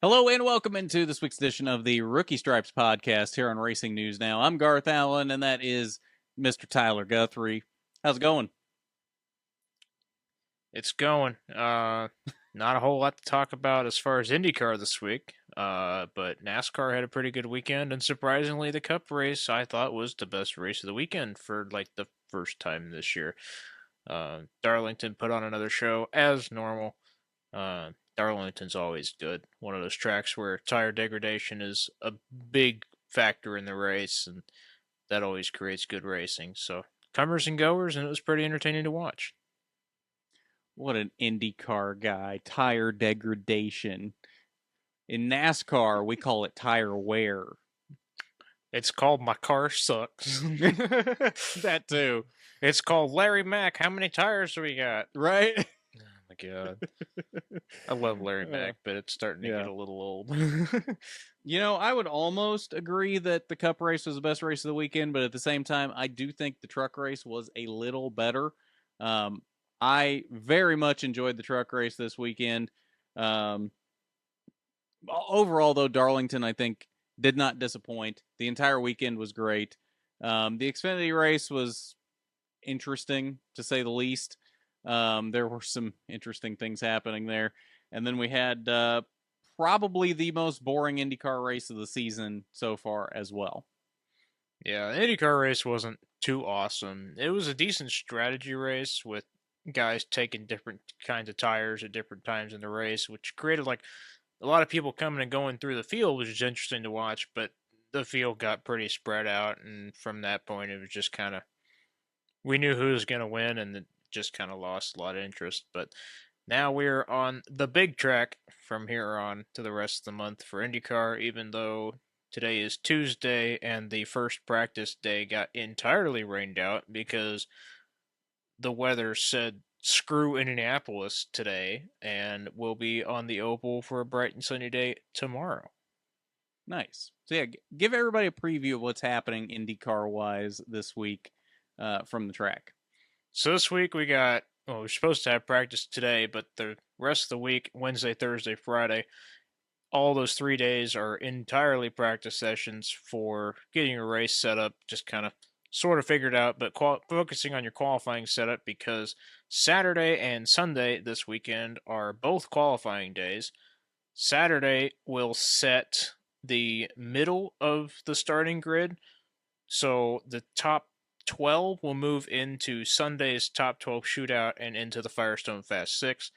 Hello and welcome into this week's edition of the Rookie Stripes podcast here on Racing News Now. I'm Garth Allan, and that is Mr. Tyler Guthrie. How's it going? It's going. Not a whole lot to talk about as far as IndyCar this week. But NASCAR had a pretty good weekend, and surprisingly, the Cup race I thought was the best race of the weekend for like the first time this year. Darlington put on another show as normal. Darlington's always good. One of those tracks where tire degradation is a big factor in the race, and that always creates good racing. So comers and goers, and it was pretty entertaining to watch. What an IndyCar guy. Tire degradation. In NASCAR, we call it tire wear. It's called My Car Sucks. That too. It's called Larry Mack. How many tires do we got? Right? Oh my god. I love Larry Mack, but it's starting to get a little old. I would almost agree that the Cup race was the best race of the weekend, but at the same time, I do think the truck race was a little better. I very much enjoyed the truck race this weekend. Overall, though, Darlington, I think, did not disappoint. The entire weekend was great. The Xfinity race was interesting, to say the least. There were some interesting things happening there. And then we had probably the most boring IndyCar race of the season so far as well. Yeah, the IndyCar race wasn't too awesome. It was a decent strategy race with guys taking different kinds of tires at different times in the race, which created like a lot of people coming and going through the field, which is interesting to watch, but the field got pretty spread out, and from that point it was just kind of, we knew who was going to win, and it just kind of lost a lot of interest. But now we're on the big track from here on to the rest of the month for IndyCar, even though today is Tuesday and the first practice day got entirely rained out because the weather said screw Indianapolis today, and we'll be on the oval for a bright and sunny day tomorrow. Nice. So yeah, give everybody a preview of what's happening IndyCar wise this week from the track. So this week we're supposed to have practice today, but the rest of the week, Wednesday, Thursday, Friday, all those 3 days are entirely practice sessions for getting your race set up, just kind of sort of figured out, but focusing on your qualifying setup, because Saturday and Sunday this weekend are both qualifying days. Saturday will set the middle of the starting grid, so the top 12 will move into Sunday's top 12 shootout and into the Firestone Fast 6,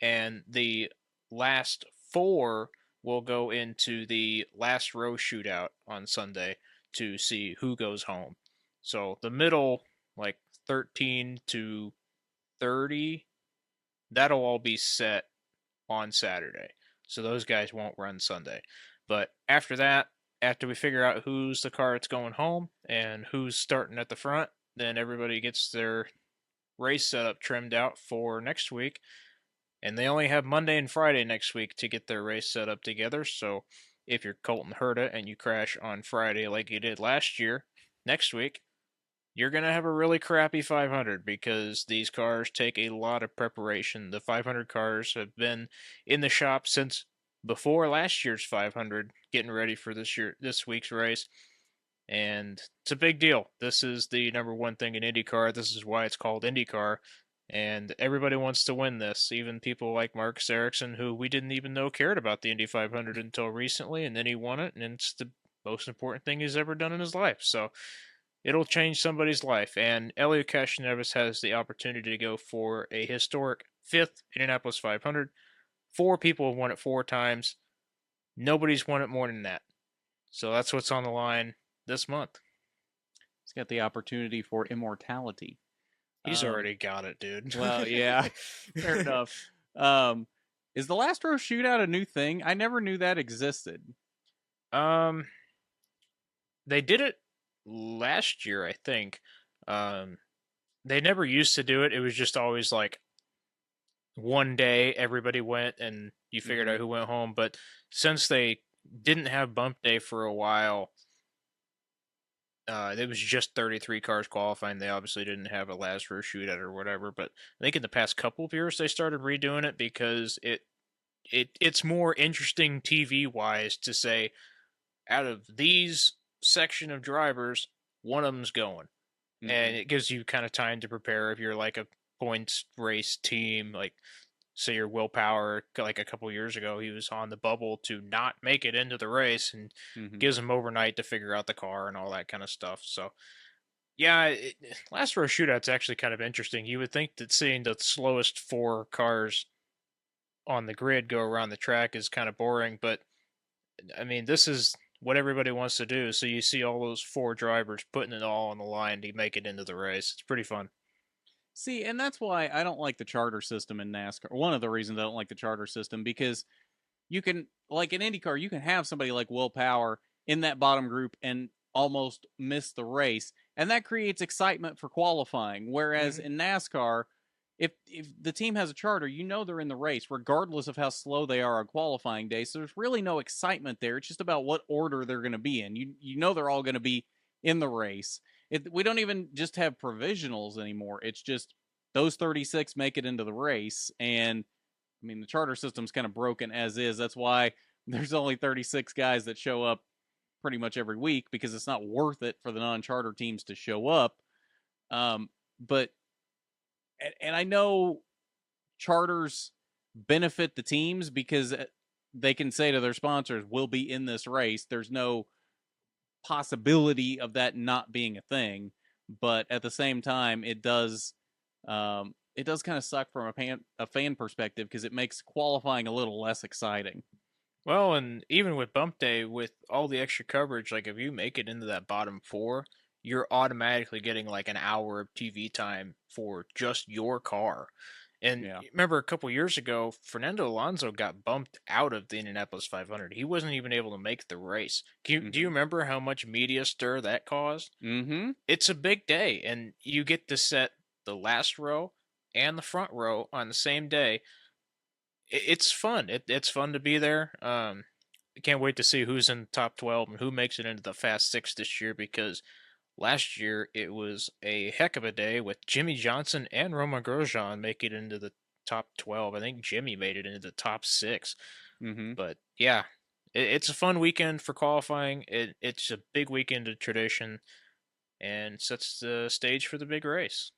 and the last 4 will go into the last row shootout on Sunday to see who goes home. So the middle, like 13 to 30, that'll all be set on Saturday. So those guys won't run Sunday. But after that, after we figure out who's the car that's going home and who's starting at the front, then everybody gets their race setup trimmed out for next week. And they only have Monday and Friday next week to get their race set up together. So if you're Colton Herta and you crash on Friday like you did last year, next week, you're going to have a really crappy 500 because these cars take a lot of preparation. The 500 cars have been in the shop since before last year's 500, getting ready for this week's race. And it's a big deal. This is the number one thing in IndyCar. This is why it's called IndyCar. And everybody wants to win this. Even people like Marcus Ericsson, who we didn't even know cared about the Indy 500 until recently, and then he won it, and it's the most important thing he's ever done in his life. So it'll change somebody's life. And Elio Castroneves has the opportunity to go for a historic 5th Indianapolis 500. 4 people have won it 4 times. Nobody's won it more than that. So that's what's on the line this month. He's got the opportunity for immortality. He's already got it, dude. Well, yeah, fair enough. Is the last row shootout a new thing? I never knew that existed. They did it last year, I think. They never used to do it. It was just always like one day everybody went and you figured out who went home. But since they didn't have bump day for a while, it was just 33 cars qualifying. They obviously didn't have a last row shootout or whatever, but I think in the past couple of years they started redoing it because it it's more interesting TV wise to say out of these section of drivers, one of them's going, and Hmm. it gives you kind of time to prepare if you're like a points race team, like say your willpower, like a couple years ago, he was on the bubble to not make it into the race, and Hmm. gives him overnight to figure out the car and all that kind of stuff. So yeah, last row shootout's actually kind of interesting. You would think that seeing the slowest four cars on the grid go around the track is kind of boring, but I mean, this is what everybody wants to do. So you see all those four drivers putting it all on the line to make it into the race. It's pretty fun. See, and that's why I don't like the charter system in NASCAR. One of the reasons I don't like the charter system, because you can, like in IndyCar, you can have somebody like Will Power in that bottom group and almost miss the race, and that creates excitement for qualifying. Whereas Hmm. in NASCAR, if the team has a charter, you know they're in the race regardless of how slow they are on qualifying day. So there's really no excitement there. It's just about what order they're going to be in. You know they're all going to be in the race. We don't even just have provisionals anymore. It's just those 36 make it into the race, and I mean, the charter system's kind of broken as is. That's why there's only 36 guys that show up pretty much every week, because it's not worth it for the non-charter teams to show up. But and I know charters benefit the teams because they can say to their sponsors, "We'll be in this race." There's no possibility of that not being a thing, but at the same time, it does kind of suck from a fan perspective, because it makes qualifying a little less exciting. Well, and even with bump day, with all the extra coverage, like if you make it into that bottom four, you're automatically getting like an hour of TV time for just your car. And Yeah. remember a couple years ago, Fernando Alonso got bumped out of the Indianapolis 500. He wasn't even able to make the race. Do you Mm-hmm. remember how much media stir that caused? Mm-hmm. It's a big day, and you get to set the last row and the front row on the same day. It's fun. It's fun to be there. I can't wait to see who's in the top 12 and who makes it into the Fast Six this year, because last year it was a heck of a day with Jimmy Johnson and Roman Grosjean making it into the top 12. I think Jimmy made it into the top six. Mm-hmm. But yeah, it's a fun weekend for qualifying. It's a big weekend of tradition and sets the stage for the big race.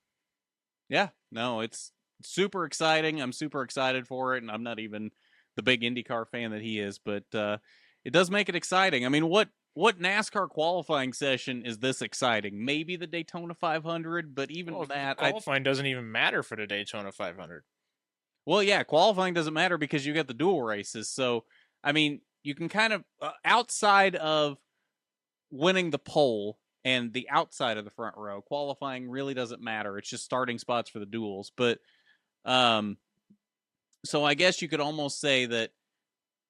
Yeah. No, it's super exciting. I'm super excited for it, and I'm not even the big IndyCar fan that he is, but it does make it exciting. I mean, what NASCAR qualifying session is this exciting? Maybe the Daytona 500, but even Well, that, qualifying doesn't even matter for the Daytona 500. well, yeah, qualifying doesn't matter because you get the dual races. So, I mean, you can kind of outside of winning the pole and the outside of the front row, qualifying really doesn't matter. It's just starting spots for the duels. But um, so I guess you could almost say that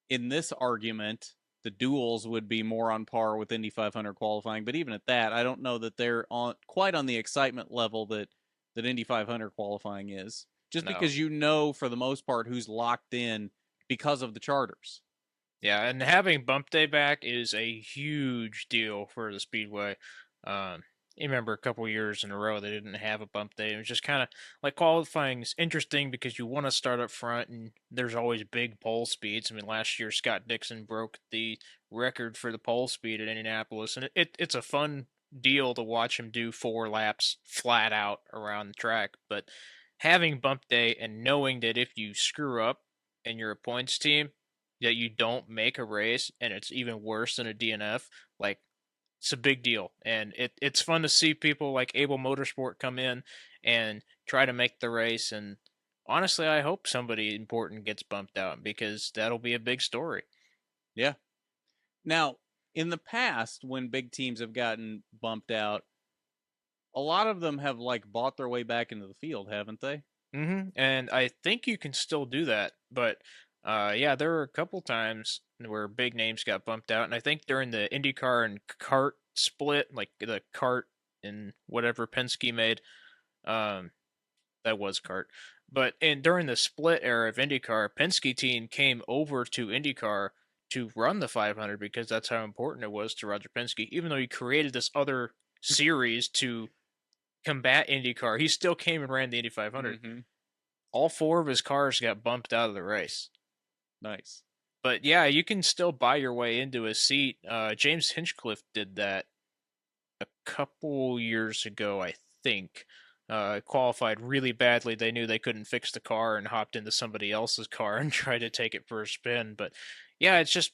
in this argument, the duels would be more on par with Indy 500 qualifying. But even at that, I don't know that they're on quite on the excitement level that Indy 500 qualifying is. Just No. because you know for the most part who's locked in because of the charters. Yeah, and having bump day back is a huge deal for the speedway. You remember a couple years in a row they didn't have a bump day. It was just kind of like qualifying is interesting because you want to start up front, and there's always big pole speeds. I mean, last year Scott Dixon broke the record for the pole speed at Indianapolis, and it's a fun deal to watch him do 4 laps flat out around the track. But having bump day and knowing that if you screw up and you're a points team, that you don't make a race and it's even worse than a DNF, like it's a big deal. And it's fun to see people like Able Motorsport come in and try to make the race. And honestly, I hope somebody important gets bumped out because that'll be a big story. Yeah. Now, in the past, when big teams have gotten bumped out, a lot of them have like bought their way back into the field, haven't they? And I think you can still do that, but yeah, there were a couple times where big names got bumped out, and I think during the IndyCar and kart split, like the kart and whatever Penske made, um, that was kart. But during the split era of IndyCar, Penske team came over to IndyCar to run the 500 because that's how important it was to Roger Penske. Even though he created this other series to combat IndyCar, he still came and ran the Indy 500. Mm-hmm. All four of his cars got bumped out of the race. Nice. But yeah, you can still buy your way into a seat. James Hinchcliffe did that a couple years ago, I think. Qualified really badly. They knew they couldn't fix the car and hopped into somebody else's car and tried to take it for a spin. But yeah, it's just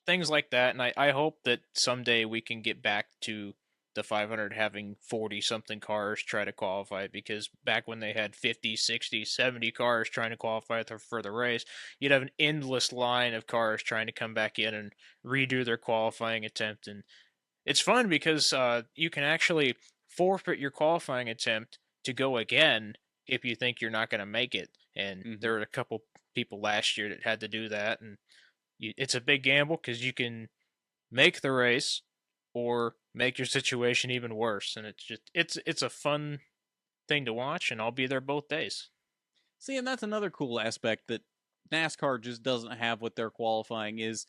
things like that. And I hope that someday we can get back to the 500 having 40 something cars try to qualify, because back when they had 50, 60, 70 cars trying to qualify for the race, you'd have an endless line of cars trying to come back in and redo their qualifying attempt. And it's fun because you can actually forfeit your qualifying attempt to go again if you think you're not going to make it. And there were a couple people last year that had to do that, and it's a big gamble because you can make the race or make your situation even worse. And it's a fun thing to watch, and I'll be there both days. See, and that's another cool aspect that NASCAR just doesn't have with their qualifying is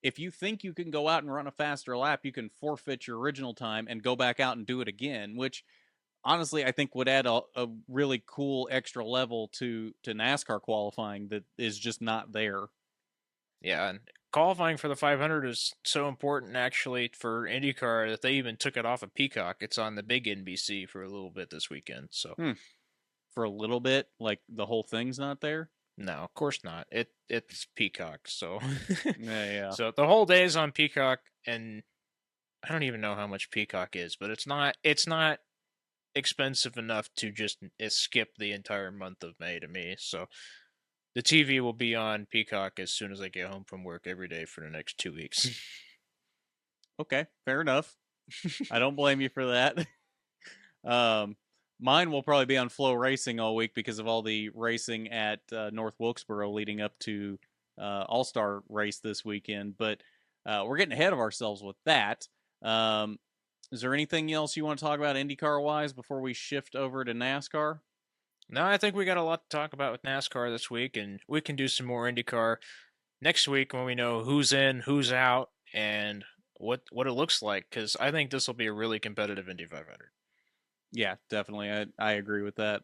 if you think you can go out and run a faster lap, you can forfeit your original time and go back out and do it again, which honestly I think would add a really cool extra level to NASCAR qualifying that is just not there. Yeah, and qualifying for the 500 is so important actually for IndyCar that they even took it off of Peacock. It's on the big NBC for a little bit this weekend. So For a little bit, like the whole thing's not there. no, of course not. It's Peacock, so Yeah. So the whole day is on Peacock, and I don't even know how much Peacock is, but it's not expensive enough to just skip the entire month of May to me. So the TV will be on Peacock as soon as I get home from work every day for the next 2 weeks. Okay, fair enough. I don't blame you for that. Mine will probably be on Flow Racing all week because of all the racing at North Wilkesboro leading up to All-Star race this weekend. But we're getting ahead of ourselves with that. Is there anything else you want to talk about IndyCar-wise before we shift over to NASCAR? No, I think we got a lot to talk about with NASCAR this week, and we can do some more IndyCar next week when we know who's in, who's out, and what it looks like, because I think this will be a really competitive Indy 500. Yeah, definitely. I agree with that.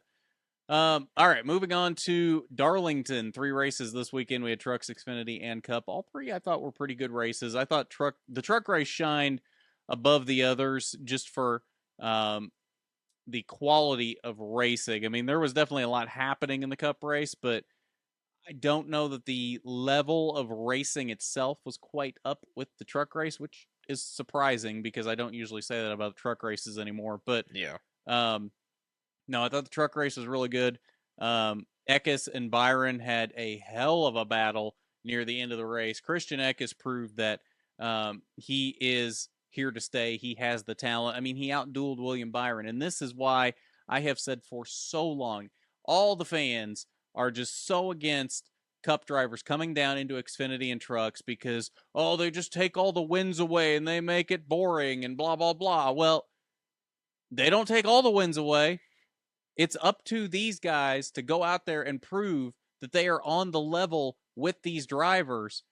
All right, moving on to Darlington. 3 races this weekend. We had Trucks, Xfinity, and Cup. All 3 I thought were pretty good races. I thought the truck race shined above the others just for the quality of racing. I mean, there was definitely a lot happening in the Cup race, but I don't know that the level of racing itself was quite up with the truck race, which is surprising because I don't usually say that about truck races anymore. But yeah, no, I thought the truck race was really good. Eckes and Byron had a hell of a battle near the end of the race. Christian Eckes proved that he is here to stay. He has the talent. I mean, he outdueled William Byron. And this is why I have said for so long, all the fans are just so against Cup drivers coming down into Xfinity and trucks because, oh, they just take all the wins away and they make it boring and blah, blah, blah. Well, they don't take all the wins away. It's up to these guys to go out there and prove that they are on the level with these drivers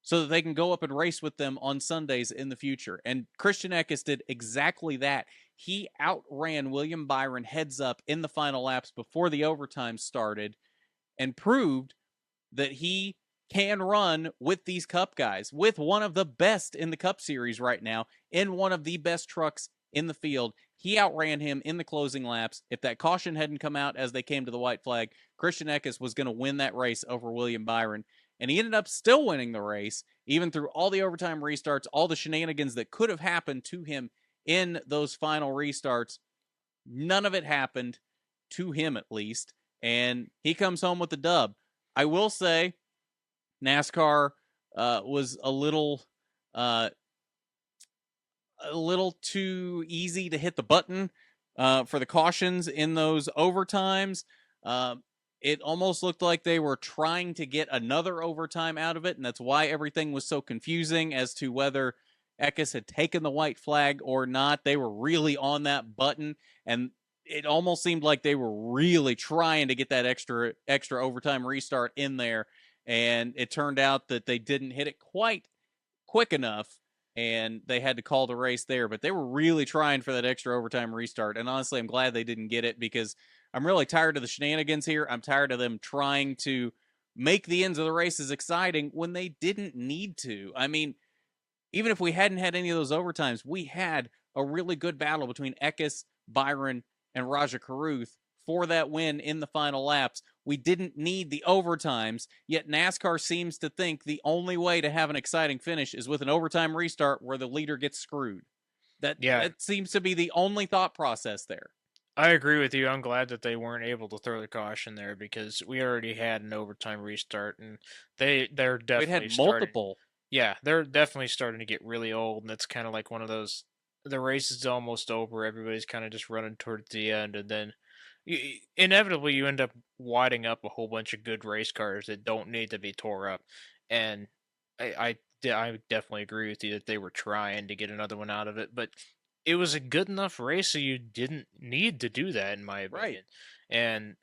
so that they can go up and race with them on Sundays in the future. And Christian Eckes did exactly that. He outran William Byron heads up in the final laps before the overtime started and proved that he can run with these Cup guys, with one of the best in the Cup series right now, in one of the best trucks in the field. He outran him in the closing laps. If that caution hadn't come out as they came to the white flag, Christian Eckes was going to win that race over William Byron. And he ended up still winning the race, even through all the overtime restarts, all the shenanigans that could have happened to him in those final restarts. None of it happened to him, at least. And he comes home with the dub. I will say NASCAR was a little too easy to hit the button for the cautions in those overtimes. It almost looked like they were trying to get another overtime out of it, and that's why everything was so confusing as to whether Eckes had taken the white flag or not. They were really on that button, and it almost seemed like they were really trying to get that extra overtime restart in there, and it turned out that they didn't hit it quite quick enough, and they had to call the race there. But they were really trying for that extra overtime restart, and honestly, I'm glad they didn't get it because I'm really tired of the shenanigans here. I'm tired of them trying to make the ends of the races exciting when they didn't need to. I mean, even if we hadn't had any of those overtimes, we had a really good battle between Eckes, Byron, and Raja Carruth for that win in the final laps. We didn't need the overtimes, yet NASCAR seems to think the only way to have an exciting finish is with an overtime restart where the leader gets screwed. That seems to be the only thought process there. I agree with you. I'm glad that they weren't able to throw the caution there because we already had an overtime restart, and they're We'd definitely had starting. multiple. Yeah, they're definitely starting to get really old, and it's kind of like one of those. The race is almost over. Everybody's kind of just running towards the end, and then inevitably you end up widening up a whole bunch of good race cars that don't need to be tore up. And I definitely agree with you that they were trying to get another one out of it, but it was a good enough race, so you didn't need to do that, in my opinion. Right. And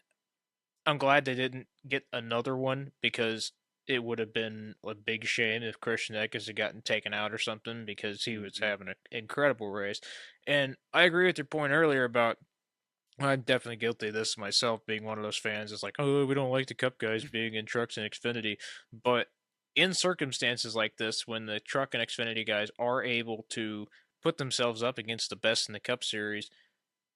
I'm glad they didn't get another one because it would have been a big shame if Christian Eckes had gotten taken out or something because he was having an incredible race. And I agree with your point earlier about I'm definitely guilty of this myself, being one of those fans. It's like, oh, we don't like the Cup guys being in trucks and Xfinity. But in circumstances like this, when the truck and Xfinity guys are able to put themselves up against the best in the Cup Series,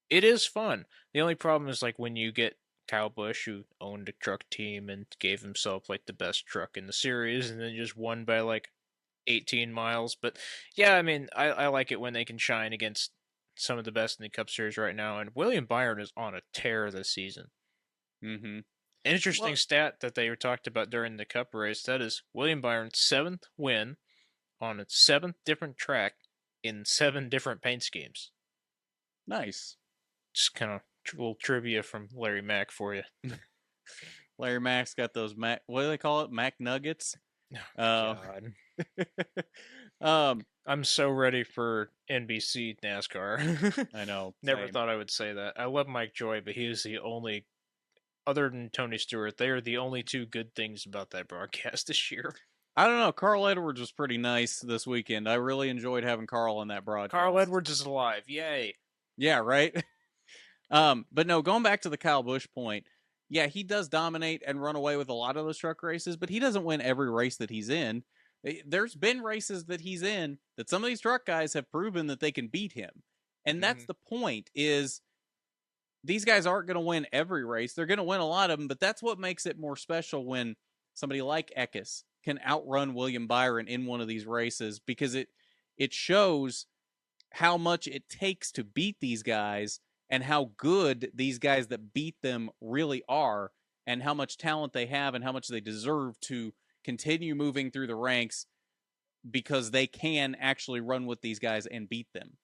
it is fun. The only problem is like when you get Kyle Busch, who owned a truck team and gave himself like the best truck in the series, and then just won by like 18 miles. But yeah, I mean, I like it when they can shine against some of the best in the Cup Series right now. And William Byron is on a tear this season. Mm-hmm. Interesting stat that they talked about during the Cup race. That is William Byron's 7th win on a 7th different track in 7 different paint schemes. Nice. Just kind of little trivia from Larry Mack for you. Larry Mack's got those what do they call it? Mac Nuggets. Oh, God. I'm so ready for NBC NASCAR. I know. Never thought I would say that. I love Mike Joy, but he is the only, other than Tony Stewart, they are the only 2 good things about that broadcast this year. I don't know. Carl Edwards was pretty nice this weekend. I really enjoyed having Carl on that broadcast. Carl Edwards is alive. Yay. Yeah, right? But no, going back to the Kyle Busch point, yeah, he does dominate and run away with a lot of those truck races, but he doesn't win every race that he's in. There's been races that he's in that some of these truck guys have proven that they can beat him. And that's the point, is these guys aren't going to win every race. They're going to win a lot of them, but that's what makes it more special when somebody like Eckes can outrun William Byron in one of these races, because it shows how much it takes to beat these guys and how good these guys that beat them really are, and how much talent they have and how much they deserve to continue moving through the ranks because they can actually run with these guys and beat them.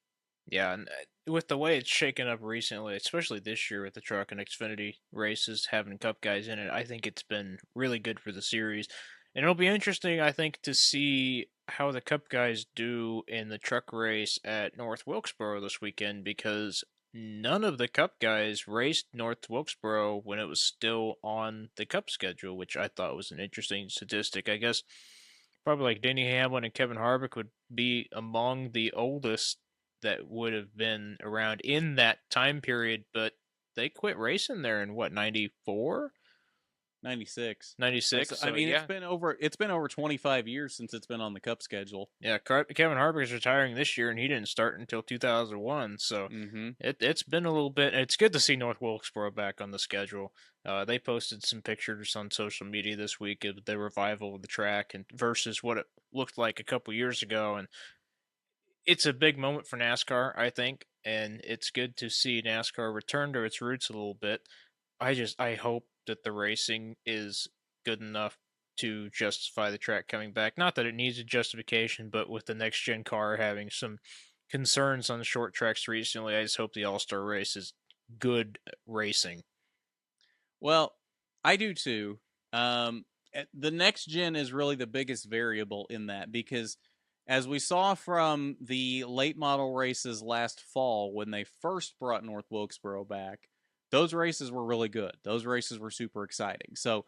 Yeah, and with the way it's shaken up recently, especially this year with the truck and Xfinity races having Cup guys in it, I think it's been really good for the series. And it'll be interesting, I think, to see how the Cup guys do in the truck race at North Wilkesboro this weekend, because none of the Cup guys raced North Wilkesboro when it was still on the Cup schedule, which I thought was an interesting statistic. I guess probably like Denny Hamlin and Kevin Harvick would be among the oldest that would have been around in that time period, but they quit racing there in what, 94? 96. 96. I mean, yeah. It's been over 25 years since it's been on the Cup schedule. Yeah, Kevin Harvick is retiring this year, and he didn't start until 2001. So it's been a little bit. It's good to see North Wilkesboro back on the schedule. They posted some pictures on social media this week of the revival of the track and versus what it looked like a couple years ago, and it's a big moment for NASCAR, I think, and it's good to see NASCAR return to its roots a little bit. I hope that the racing is good enough to justify the track coming back. Not that it needs a justification, but with the next gen car having some concerns on the short tracks recently, I just hope the All-Star race is good racing. Well, I do too. The next gen is really the biggest variable in that, because as we saw from the late model races last fall when they first brought North Wilkesboro back, those races were really good. Those races were super exciting. So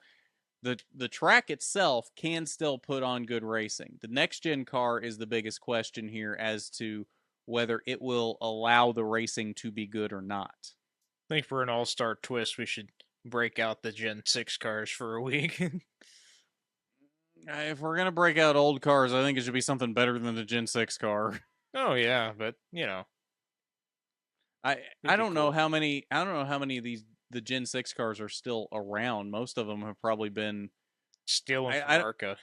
the track itself can still put on good racing. The next gen car is the biggest question here as to whether it will allow the racing to be good or not. I think for an all-star twist, we should break out the Gen 6 cars for a week. If we're gonna break out old cars, I think it should be something better than the Gen 6 car. Oh yeah, but I it'd I be don't know cool. how many of these the Gen 6 cars are still around. Most of them have probably been Stealing from I ARCA.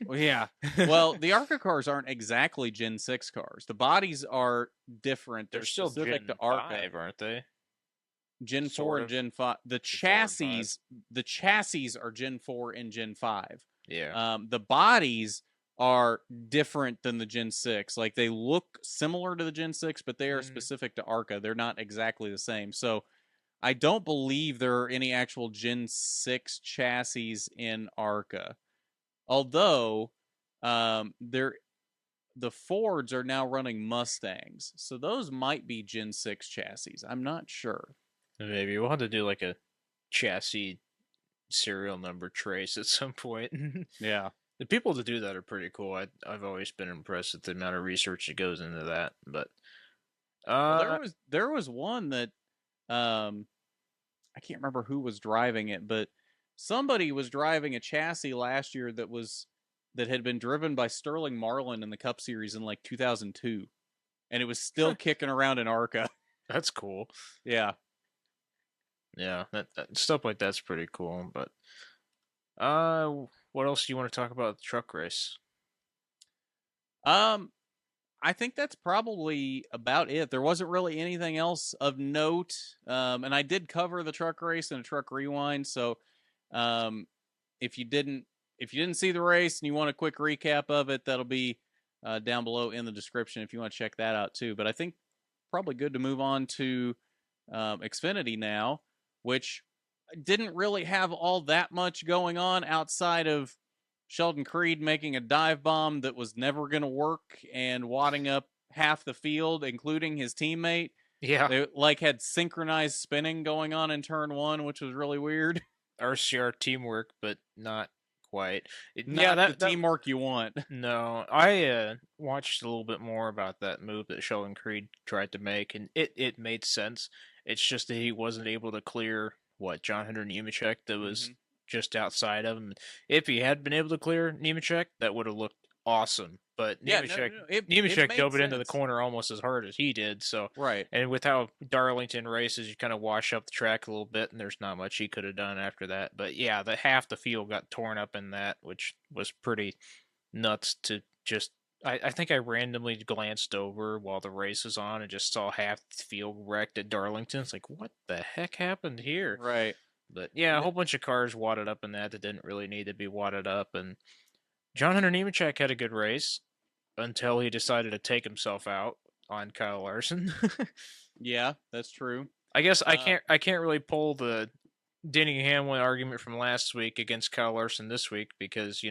well, yeah. Well, the ARCA cars aren't exactly Gen 6 cars. The bodies are different. They're They're still specific to Gen ARCA. 5, aren't they? Gen 4 Sort and of. Gen 5. Gen 4 and 5. The chassis are Gen 4 and Gen 5. Yeah. The bodies are different than the Gen 6. Like they look similar to the Gen 6, but they are specific to ARCA. They're not exactly the same. So I don't believe there are any actual Gen 6 chassis in ARCA. Although there the Fords are now running Mustangs. So those might be Gen 6 chassis. I'm not sure. Maybe we'll have to do like a chassis serial number trace at some point. Yeah. The people that do that are pretty cool. I've always been impressed with the amount of research that goes into that. But Well, there was one that I can't remember who was driving it, but somebody was driving a chassis last year that had been driven by Sterling Marlin in the Cup Series in like 2002, and it was still kicking around in ARCA. that's cool. Yeah. Yeah, that stuff like that's pretty cool. But what else do you want to talk about the truck race? Um, I think that's probably about it. There wasn't really anything else of note. And I did cover the truck race and a truck rewind. So, um, if you didn't see the race and you want a quick recap of it, that'll be down below in the description if you want to check that out too. But I think probably good to move on to Xfinity now, which didn't really have all that much going on outside of Sheldon Creed making a dive bomb that was never going to work and wadding up half the field, including his teammate. Yeah, They like had synchronized spinning going on in turn one, which was really weird. RCR teamwork, but not quite. Not the teamwork you want. No, I watched a little bit more about that move that Sheldon Creed tried to make, and it made sense. It's just that he wasn't able to clear John Hunter Nemechek that was just outside of him. If he had been able to clear Nemechek, that would have looked awesome. But Nemechek dove it into the corner almost as hard as he did. So right, and with how Darlington races, you kind of wash up the track a little bit, and there's not much he could have done after that. But yeah, the half the field got torn up in that, which was pretty nuts to just. I think I randomly glanced over while the race was on and just saw half the field wrecked at Darlington. It's like, what the heck happened here? right. But yeah, a whole bunch of cars wadded up in that didn't really need to be wadded up. And John Hunter Nemechek had a good race until he decided to take himself out on Kyle Larson. Yeah, that's true. I guess I can't really pull the Denny Hamlin argument from last week against Kyle Larson this week because,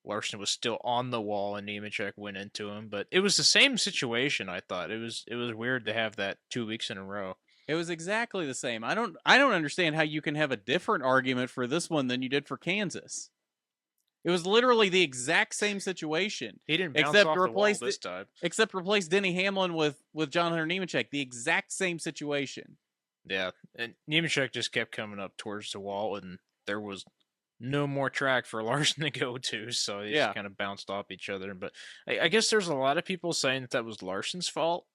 Larson was still on the wall and Nemechek went into him, but it was the same situation. I thought it was weird to have that 2 weeks in a row. It was exactly the same. I don't understand how you can have a different argument for this one than you did for Kansas. It was literally the exact same situation. He didn't bounce off the wall this time. Except replace Denny Hamlin with John Hunter Nemechek. The exact same situation. Yeah, and Nemechek just kept coming up towards the wall, and there was no more track for Larson to go to, so they just kind of bounced off each other. But I guess there's a lot of people saying that was Larson's fault,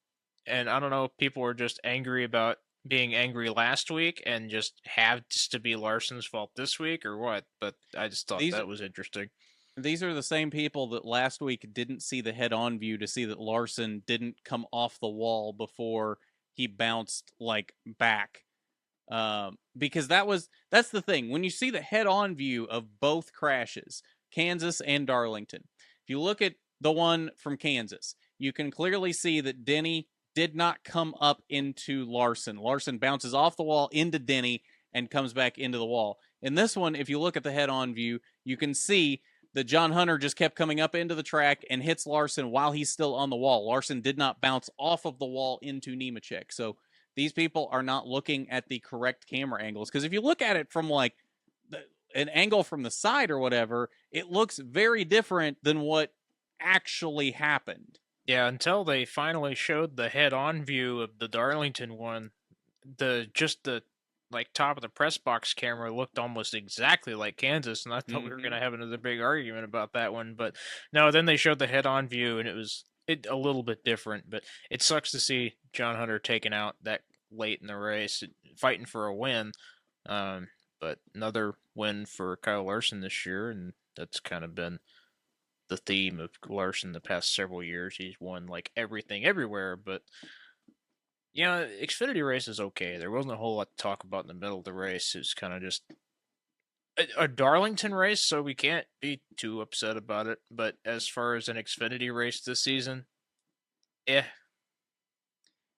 and I don't know if people were just angry about being angry last week and just have to be Larson's fault this week or what, but I just thought that was interesting. These are the same people that last week didn't see the head-on view to see that Larson didn't come off the wall before he bounced back. Because that's the thing. When you see the head-on view of both crashes, Kansas and Darlington, if you look at the one from Kansas, you can clearly see that Denny did not come up into Larson. Larson bounces off the wall into Denny and comes back into the wall. In this one, if you look at the head-on view, you can see that John Hunter just kept coming up into the track and hits Larson while he's still on the wall. Larson did not bounce off of the wall into Nemechek. So these people are not looking at the correct camera angles. Because if you look at it from an angle from the side or whatever, it looks very different than what actually happened. Yeah, until they finally showed the head-on view of the Darlington one, the like top of the press box camera looked almost exactly like Kansas, and I thought we were Mm-hmm. gonna have another big argument about that one. But no, then they showed the head-on view, and it was a little bit different. But it sucks to see John Hunter taken out that late in the race, fighting for a win. Um, but another win for Kyle Larson this year, and that's kind of been the theme of Larson the past several years. He's won like everything everywhere, but yeah, Xfinity race is okay. There wasn't a whole lot to talk about in the middle of the race. It's kind of just a Darlington race, so we can't be too upset about it. But as far as an Xfinity race this season, eh.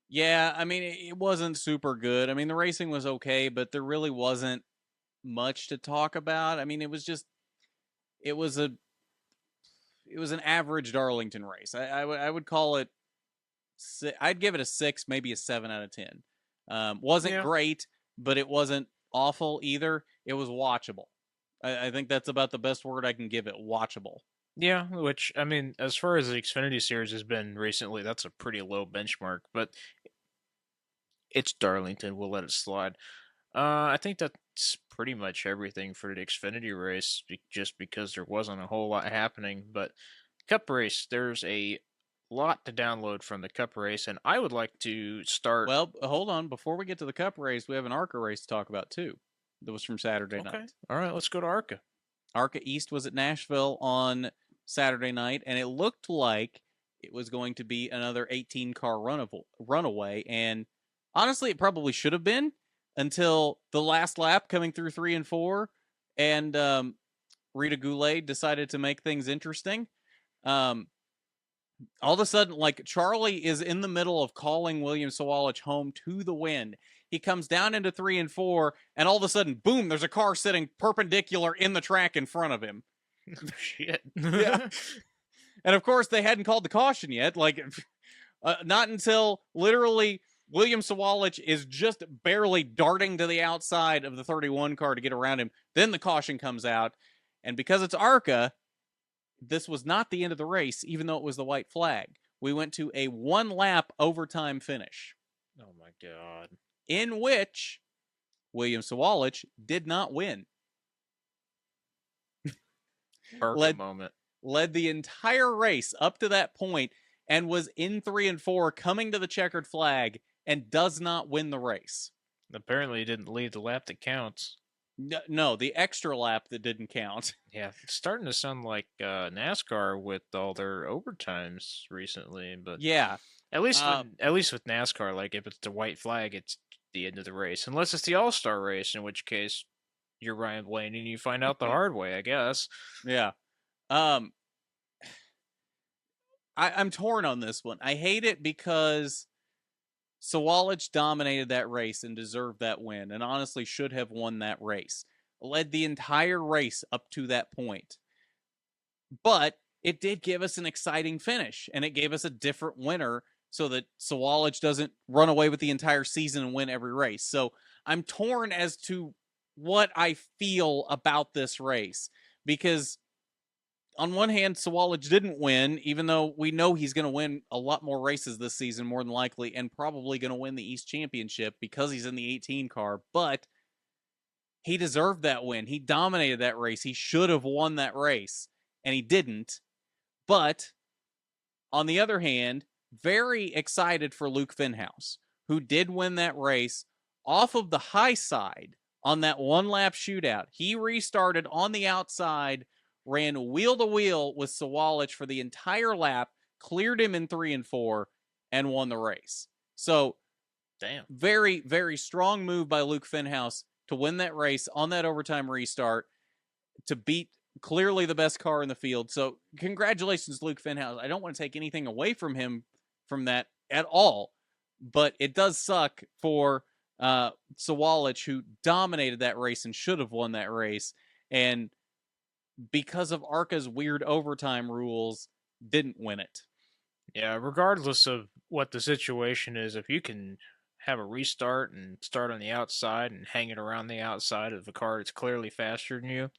Yeah, I mean, it wasn't super good. I mean, the racing was okay, but there really wasn't much to talk about. I mean, it was just, it was a, it was an average Darlington race. I would call it, I'd give it a 6, maybe a 7 out of 10. Wasn't Yeah. great, but it wasn't awful either. It was watchable. I think that's about the best word I can give it. Watchable. Yeah, which, I mean, as far as the Xfinity series has been recently, that's a pretty low benchmark, but it's Darlington. We'll let it slide. I think that's pretty much everything for the Xfinity race, just because there wasn't a whole lot happening. But Cup race, there's a lot to download from the Cup race, and I would like to start. Well, hold on. Before we get to the Cup race, we have an ARCA race to talk about too. That was from Saturday night. All right, let's go to ARCA. ARCA East was at Nashville on Saturday night, and it looked like it was going to be another 18-car runaway. And honestly, it probably should have been until the last lap coming through 3 and 4, and Rita Goulet decided to make things interesting. All of a sudden, like, Charlie is in the middle of calling William Sawalich home to the win. He comes down into 3 and 4, and all of a sudden, boom, there's a car sitting perpendicular in the track in front of him. Shit. Yeah. And of course, they hadn't called the caution yet. Like, not until literally William Sawalich is just barely darting to the outside of the 31 car to get around him. Then the caution comes out. And because it's ARCA, this was not the end of the race, even though it was the white flag. We went to a 1-lap overtime finish. Oh my God. In which William Sawalich did not win. ARCA moment. Led the entire race up to that point and was in 3 and 4 coming to the checkered flag and does not win the race. Apparently, he didn't lead the lap that counts. No, the extra lap that didn't count. Yeah, it's starting to sound like NASCAR with all their overtimes recently. But yeah, at least with NASCAR, like if it's the white flag, it's the end of the race, unless it's the All-Star race, in which case you're Ryan Blaney and you find out the hard way, I guess. Yeah. I'm torn on this one. I hate it because Sawalich dominated that race and deserved that win, and honestly should have won that race. Led the entire race up to that point. But it did give us an exciting finish, and it gave us a different winner so that Sawalich doesn't run away with the entire season and win every race. So I'm torn as to what I feel about this race, because on one hand, Sawalich didn't win, even though we know he's going to win a lot more races this season, more than likely, and probably going to win the East Championship because he's in the 18 car. But he deserved that win. He dominated that race. He should have won that race, and he didn't. But on the other hand, very excited for Luke Fenhaus, who did win that race off of the high side on that 1-lap shootout. He restarted on the outside, ran wheel to wheel with Sawalich for the entire lap, cleared him in 3 and 4, and won the race. So, damn, very, very strong move by Luke Fenhaus to win that race on that overtime restart, to beat clearly the best car in the field. So, congratulations, Luke Fenhaus. I don't want to take anything away from him from that at all, but it does suck for Sawalich, who dominated that race and should have won that race, and because of ARCA's weird overtime rules, didn't win it. Yeah, regardless of what the situation is, if you can have a restart and start on the outside and hang it around the outside of a car that's clearly faster than you,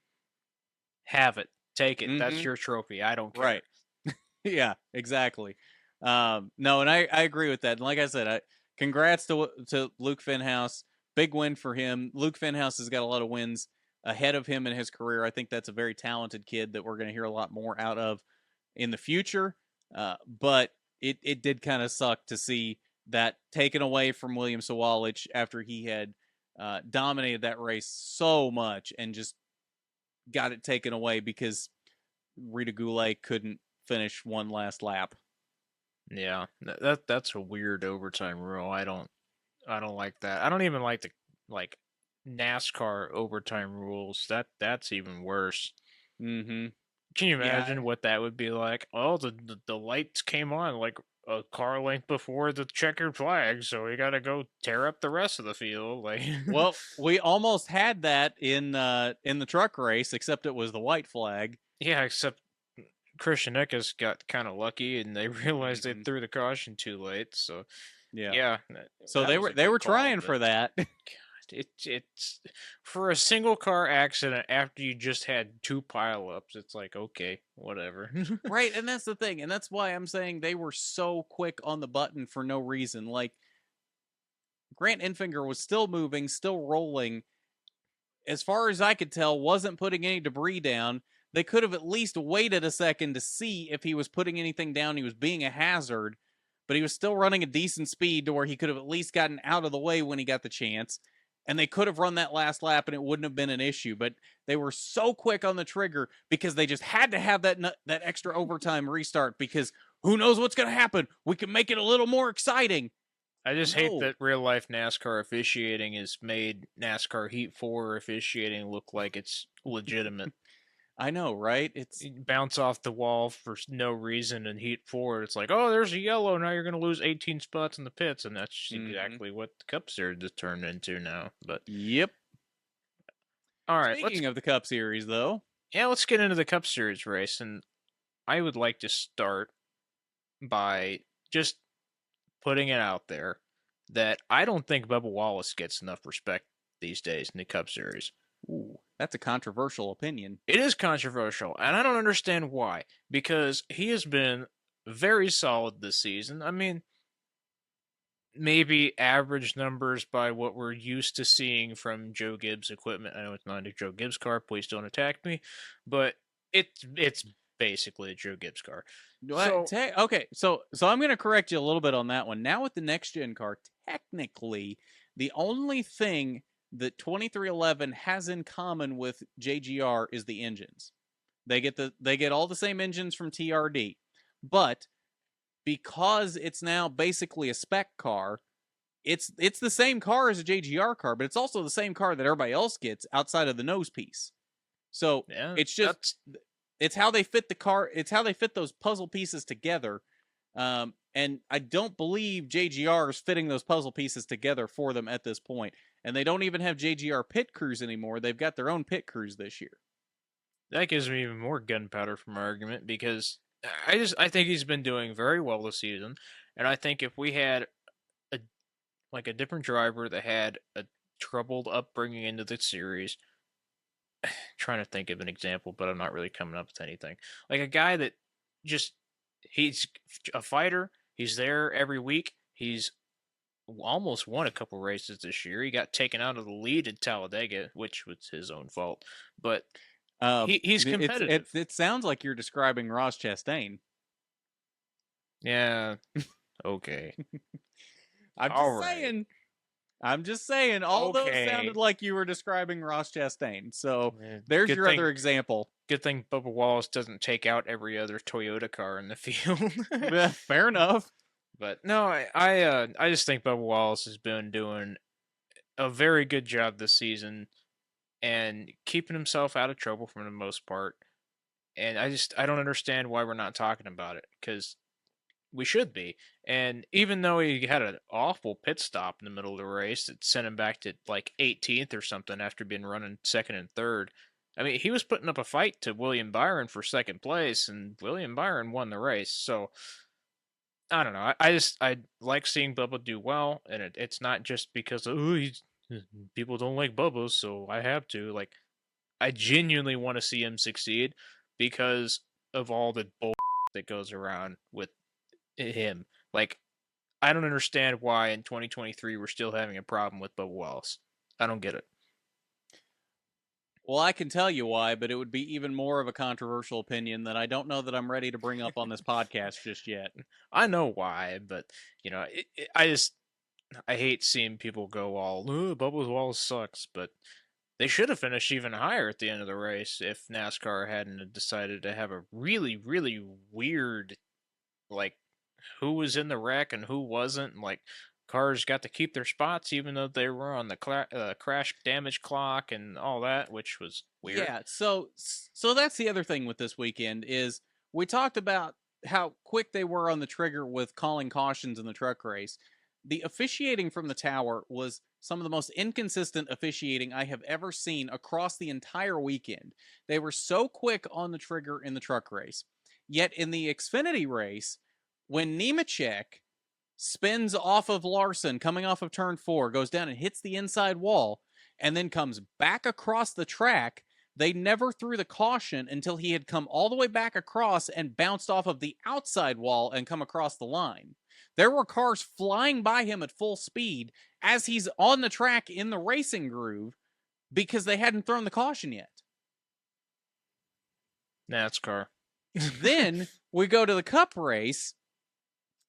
have it. Take it. Mm-hmm. That's your trophy. I don't care. Right. Yeah, exactly. No, and I agree with that. And like I said, congrats to Luke Fenhaus big win for him. Luke Fenhouse has got a lot of wins ahead of him in his career. I think that's a very talented kid that we're going to hear a lot more out of in the future. But it did kind of suck to see that taken away from William Sawalich after he had dominated that race so much and just got it taken away because Rita Goulet couldn't finish one last lap. Yeah, that's a weird overtime rule. I don't like that. I don't even like the NASCAR overtime rules. That's even worse. Mm-hmm. Can you imagine what that would be like? Oh, the lights came on like a car length before the checkered flag, so we got to go tear up the rest of the field. Like, well, we almost had that in the truck race, except it was the white flag. Yeah, except Christian Eckes got kind of lucky, and they realized they threw the caution too late. So yeah. So they were trying for that. It's for a single car accident after you just had 2 pileups. It's like, okay, whatever. Right, and that's the thing, and that's why I'm saying they were so quick on the button for no reason. Like, Grant Enfinger was still moving, still rolling. As far as I could tell, wasn't putting any debris down. They could have at least waited a second to see if he was putting anything down. He was being a hazard, but he was still running a decent speed to where he could have at least gotten out of the way when he got the chance. And they could have run that last lap and it wouldn't have been an issue. But they were so quick on the trigger because they just had to have that extra overtime restart because who knows what's going to happen. We can make it a little more exciting. I just hate that real-life NASCAR officiating has made NASCAR Heat 4 officiating look like it's legitimate. I know, right? It's bounce off the wall for no reason in Heat 4. It's like, oh, there's a yellow. Now you're going to lose 18 spots in the pits. And that's exactly what the Cup Series has turned into now. But yep. All right. Speaking of the Cup Series, though. Yeah, let's get into the Cup Series race. And I would like to start by just putting it out there that I don't think Bubba Wallace gets enough respect these days in the Cup Series. Ooh, that's a controversial opinion. It is controversial, and I don't understand why. Because he has been very solid this season. I mean, maybe average numbers by what we're used to seeing from Joe Gibbs equipment. I know it's not a Joe Gibbs car. Please don't attack me. But it's basically a Joe Gibbs car. Okay, so I'm going to correct you a little bit on that one. Now with the next gen car, technically, the only thing that 2311 has in common with JGR is the engines. They get all the same engines from TRD, but because it's now basically a spec car, it's the same car as a JGR car, but it's also the same car that everybody else gets outside of the nose piece. So it's just it's how they fit the car. It's how they fit those puzzle pieces together. And I don't believe JGR is fitting those puzzle pieces together for them at this point. And they don't even have JGR pit crews anymore. They've got their own pit crews this year. That gives me even more gunpowder for my argument because I think he's been doing very well this season. And I think if we had a different driver that had a troubled upbringing into the series, trying to think of an example, but I'm not really coming up with anything. Like a guy that he's a fighter. He's there every week. He's almost won a couple races this year. He got taken out of the lead at Talladega, which was his own fault. But he's competitive. It sounds like you're describing Ross Chastain. Yeah. Okay. I'm just saying. All those sounded like you were describing Ross Chastain. So there's your other example. Good thing Bubba Wallace doesn't take out every other Toyota car in the field. Fair enough. But no, I just think Bubba Wallace has been doing a very good job this season and keeping himself out of trouble for the most part. And I don't understand why we're not talking about it because we should be. And even though he had an awful pit stop in the middle of the race that sent him back to like 18th or something after being running second and third, I mean, he was putting up a fight to William Byron for second place, and William Byron won the race. So I don't know. I like seeing Bubba do well, and it's not just because people don't like Bubba, so I have to. Like, I genuinely want to see him succeed because of all the bull that goes around with him. Like, I don't understand why in 2023 we're still having a problem with Bubba Wallace. I don't get it. Well, I can tell you why, but it would be even more of a controversial opinion that I don't know that I'm ready to bring up on this podcast just yet. I know why, but I hate seeing people go all, "Ooh, Bubba's Wall sucks," but they should have finished even higher at the end of the race if NASCAR hadn't decided to have a really, really weird, like, who was in the wreck and who wasn't. And, like, cars got to keep their spots even though they were on the crash damage clock and all that, which was weird. Yeah, so that's the other thing with this weekend is we talked about how quick they were on the trigger with calling cautions in the truck race. The officiating from the tower was some of the most inconsistent officiating I have ever seen across the entire weekend. They were so quick on the trigger in the truck race. Yet in the Xfinity race, when Nemechek spins off of Larson coming off of turn 4, goes down and hits the inside wall, and then comes back across the track, they never threw the caution until he had come all the way back across and bounced off of the outside wall and come across the line. There were cars flying by him at full speed as he's on the track in the racing groove because they hadn't thrown the caution yet. NASCAR. Then we go to the Cup race,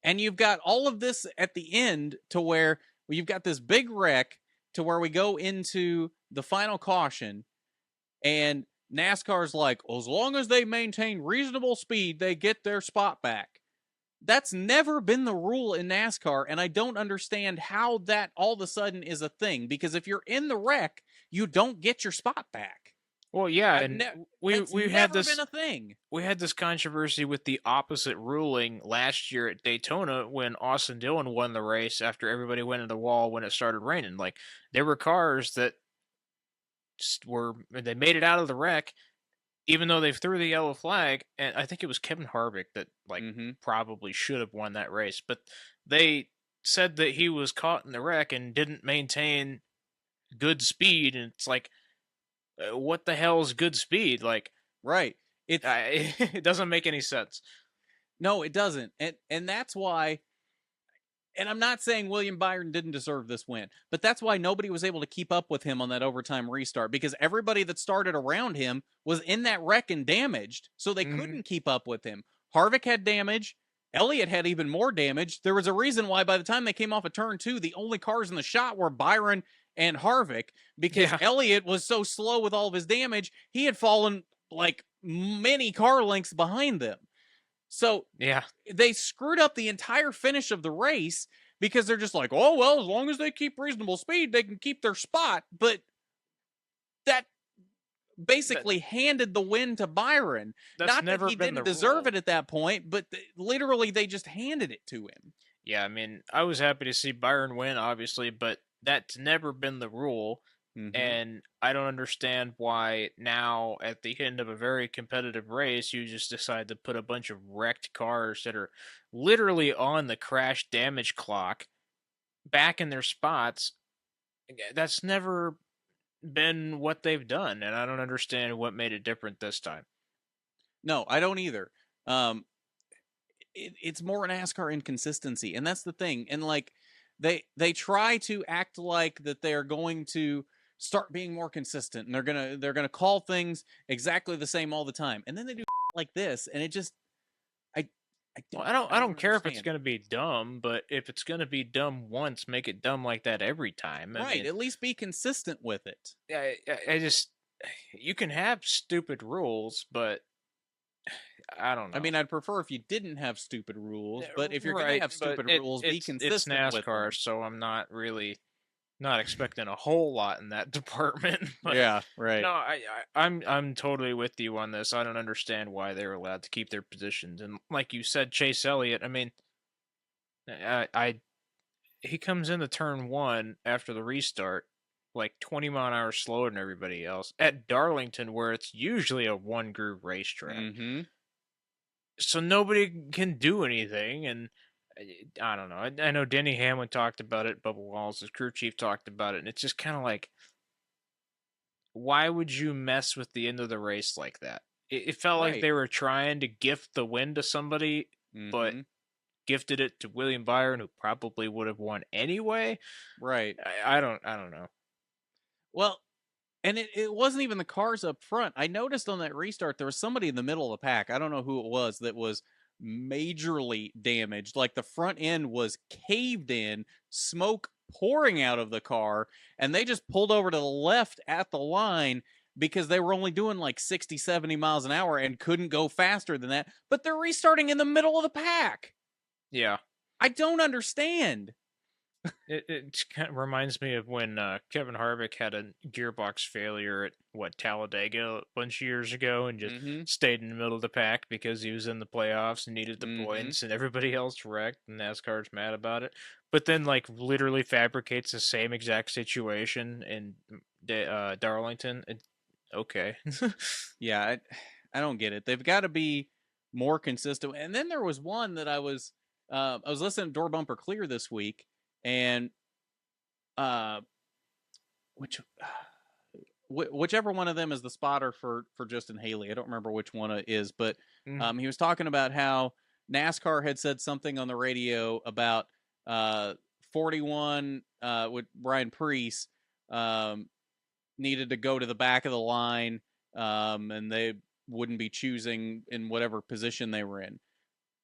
and you've got all of this at the end to where you've got this big wreck to where we go into the final caution, and NASCAR's like, well, as long as they maintain reasonable speed, they get their spot back. That's never been the rule in NASCAR, and I don't understand how that all of a sudden is a thing, because if you're in the wreck, you don't get your spot back. Well, yeah, and we had this been a thing. We had this controversy with the opposite ruling last year at Daytona when Austin Dillon won the race after everybody went in the wall when it started raining. Like, there were cars that they made it out of the wreck even though they threw the yellow flag, and I think it was Kevin Harvick that probably should have won that race, but they said that he was caught in the wreck and didn't maintain good speed, and it's like, what the hell is good speed? Like, right? It doesn't make any sense. No, it doesn't, and that's why. And I'm not saying William Byron didn't deserve this win, but that's why nobody was able to keep up with him on that overtime restart, because everybody that started around him was in that wreck and damaged, so they couldn't keep up with him. Harvick had damage. Elliott had even more damage. There was a reason why by the time they came off of turn 2, the only cars in the shot were Byron and Harvick, because Elliott was so slow with all of his damage, he had fallen like many car lengths behind them. So they screwed up the entire finish of the race because they're just like, oh, well, as long as they keep reasonable speed, they can keep their spot. But that basically handed the win to Byron. Not that he didn't deserve it at that point, but literally they just handed it to him. Yeah, I mean, I was happy to see Byron win, obviously, but that's never been the rule. And I don't understand why now, at the end of a very competitive race, you just decide to put a bunch of wrecked cars that are literally on the crash damage clock back in their spots. That's never been what they've done, and I don't understand what made it different this time. No, I don't either. It's more NASCAR inconsistency, and that's the thing. And like they try to act like that they are going to start being more consistent, and they're gonna call things exactly the same all the time, and then they do like this, and it just I don't care if it's gonna be dumb, but if it's gonna be dumb once, make it dumb like that every time. I mean, at least be consistent with it. I just, you can have stupid rules, but I don't know. I mean, I'd prefer if you didn't have stupid rules, but if you're gonna have stupid rules, be consistent. It's NASCAR, so I'm not expecting a whole lot in that department. But yeah, right. No, I'm totally with you on this. I don't understand why they're allowed to keep their positions. And like you said, Chase Elliott, I mean, he comes into turn 1 after the restart like 20 mile an hour slower than everybody else at Darlington, where it's usually a one groove racetrack. So nobody can do anything, and I don't know. I know Denny Hamlin talked about it. Bubba Wallace, his crew chief, talked about it. And it's just kind of like, why would you mess with the end of the race like that? It felt like they were trying to gift the win to somebody, but gifted it to William Byron, who probably would have won anyway. Right. I don't know. Well, and it wasn't even the cars up front. I noticed on that restart there was somebody in the middle of the pack. I don't know who it was that was majorly damaged. Like the front end was caved in, smoke pouring out of the car, and they just pulled over to the left at the line because they were only doing like 60, 70 miles an hour and couldn't go faster than that. But they're restarting in the middle of the pack. Yeah. I don't understand. It kind of reminds me of when Kevin Harvick had a gearbox failure at Talladega a bunch of years ago, and just Mm-hmm. stayed in the middle of the pack because he was in the playoffs and needed the Mm-hmm. points, and everybody else wrecked, and NASCAR's mad about it. But then, like, literally fabricates the same exact situation in Darlington. Okay. Yeah, I don't get it. They've got to be more consistent. And then there was one that I was listening to Door Bumper Clear this week, and uh, which whichever one of them is the spotter for Justin Haley. I don't remember which one it is, but he was talking about how NASCAR had said something on the radio about 41 with Brian Preece needed to go to the back of the line, and they wouldn't be choosing in whatever position they were in.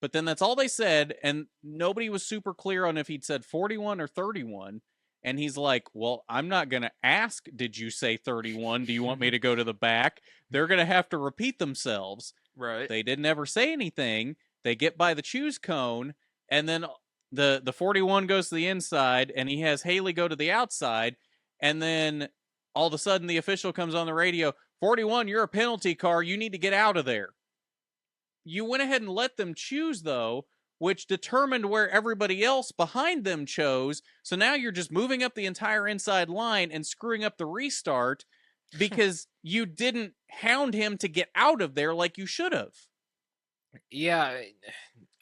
But then that's all they said, and nobody was super clear on if he'd said 41 or 31. And he's like, well, I'm not going to ask, did you say 31? Do you want me to go to the back? They're going to have to repeat themselves. Right. They didn't ever say anything. They get by the choose cone, and then the 41 goes to the inside, and he has Haley go to the outside, and then all of a sudden the official comes on the radio, 41, you're a penalty car. You need to get out of there. You went ahead and let them choose, though, which determined where everybody else behind them chose. So now you're just moving up the entire inside line and screwing up the restart because you didn't hound him to get out of there like you should have. Yeah,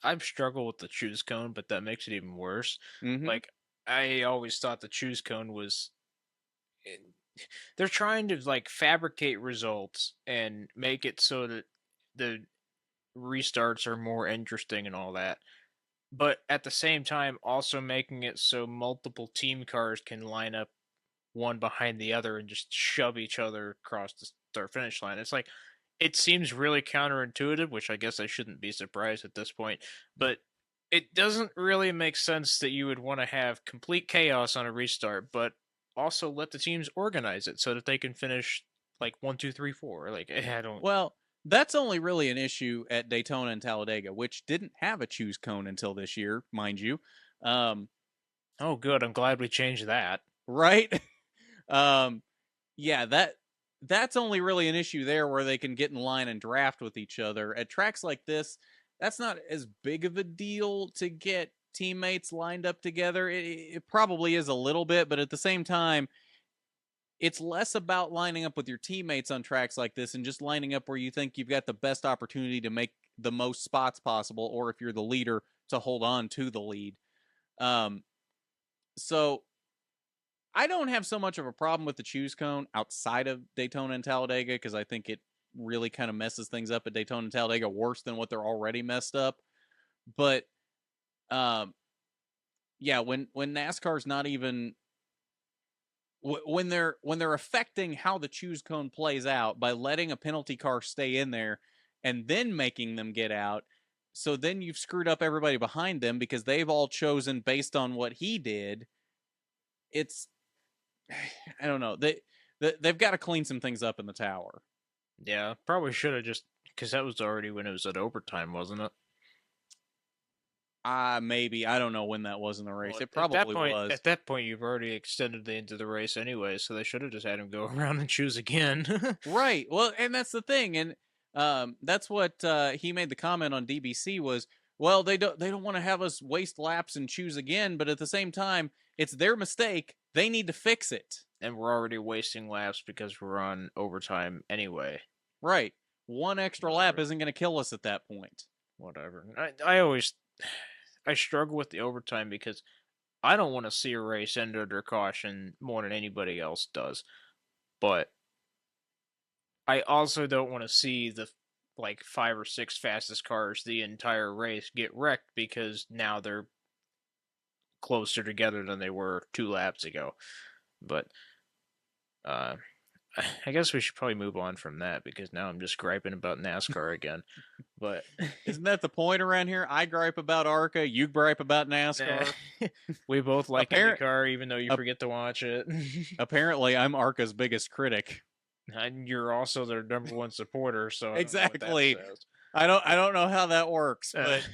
I've struggled with the choose cone, but that makes it even worse. Mm-hmm. Like, I always thought the choose cone was... They're trying to, like, fabricate results and make it so that the restarts are more interesting and all that. But at the same time, also making it so multiple team cars can line up one behind the other and just shove each other across the start finish line. It's like, it seems really counterintuitive, which I guess I shouldn't be surprised at this point, but it doesn't really make sense that you would want to have complete chaos on a restart, but also let the teams organize it so that they can finish like 1, 2, 3, 4. Like, I don't. Well, that's only really an issue at Daytona and Talladega, which didn't have a choose cone until this year, mind you. Oh, good. I'm glad we changed that. Right? Yeah, that's only really an issue there where they can get in line and draft with each other. At tracks like this, that's not as big of a deal to get teammates lined up together. It probably is a little bit, but at the same time, it's less about lining up with your teammates on tracks like this and just lining up where you think you've got the best opportunity to make the most spots possible, or if you're the leader, to hold on to the lead. So I don't have so much of a problem with the choose cone outside of Daytona and Talladega because I think it really kind of messes things up at Daytona and Talladega worse than what they're already messed up. But yeah, when NASCAR's not even when they're affecting how the choose cone plays out by letting a penalty car stay in there and then making them get out. So then you've screwed up everybody behind them because they've all chosen based on what he did. It's I don't know. They've got to clean some things up in the tower. Yeah, probably should have just, because that was already when it was at overtime, wasn't it? Maybe. I don't know when that was in the race. Well, It probably was. At that point, you've already extended into the race anyway, so they should have just had him go around and choose again. Right. Well, and that's the thing, and that's what he made the comment on DBC was. Well, they don't want to have us waste laps and choose again, but at the same time, it's their mistake. They need to fix it. And we're already wasting laps because we're on overtime anyway. Right. One extra lap isn't going to kill us at that point. Whatever. I struggle with the overtime because I don't want to see a race end under caution more than anybody else does. But I also don't want to see the like 5 or 6 fastest cars the entire race get wrecked because now they're closer together than they were 2 laps ago. But Uh, I guess we should probably move on from that because now I'm just griping about NASCAR again. But Isn't that the point around here? I gripe about ARCA, you gripe about NASCAR. we both like Apparent, IndyCar, even though you ap- forget to watch it. apparently, I'm ARCA's biggest critic. And you're also their number one supporter, so I don't know what that Exactly. says. I don't know how that works, but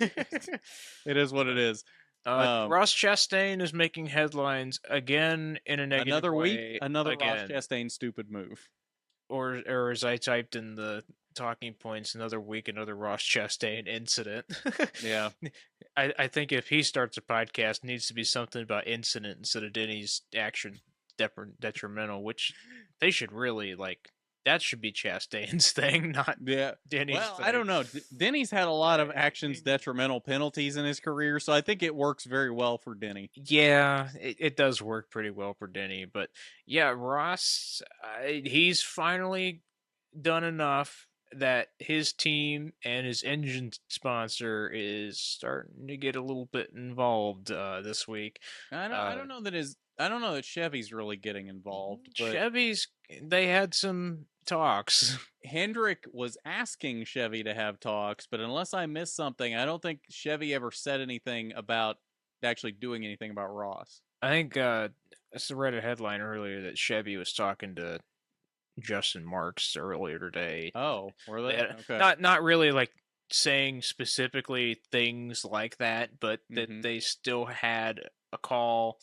it is what it is. Ross Chastain is making headlines again in a negative Another way. week, another again. Ross Chastain stupid move. Or as I typed in the talking points, another week, another Ross Chastain incident. Yeah. I think if he starts a podcast, it needs to be something about incident instead of Denny's action detrimental, which they should really like. That should be Chastain's thing, not Denny's Well, thing. I don't know. Denny's had a lot of actions detrimental penalties in his career, so I think it works very well for Denny. Yeah, it does work pretty well for Denny, but yeah, Ross, he's finally done enough that his team and his engine sponsor is starting to get a little bit involved this week. I don't know that Chevy's really getting involved. But Chevy's, they had some talks. Hendrick was asking Chevy to have talks, but unless I missed something, I don't think Chevy ever said anything about actually doing anything about Ross. I think I read a headline earlier that Chevy was talking to Justin Marks earlier today. Oh, were they? Okay. Not really like saying specifically things like that, but that they still had a call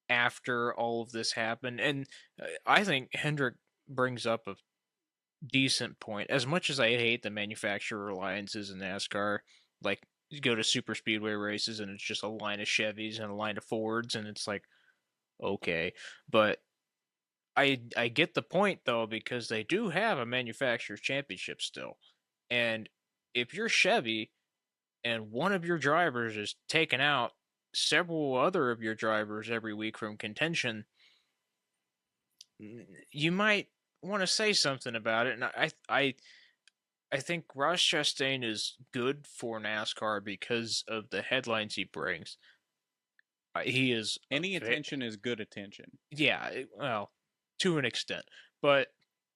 after all of this happened. And I think Hendrick brings up a decent point. As much as I hate the manufacturer alliances in NASCAR, like you go to super speedway races and it's just a line of Chevys and a line of Fords, and it's like, okay, but I get the point though, because they do have a manufacturer's championship still, and if you're Chevy and one of your drivers is taking out several other of your drivers every week from contention, you might want to say something about it. And I think Ross Chastain is good for NASCAR because of the headlines he brings. He is any attention is good attention. Yeah, well, to an extent, but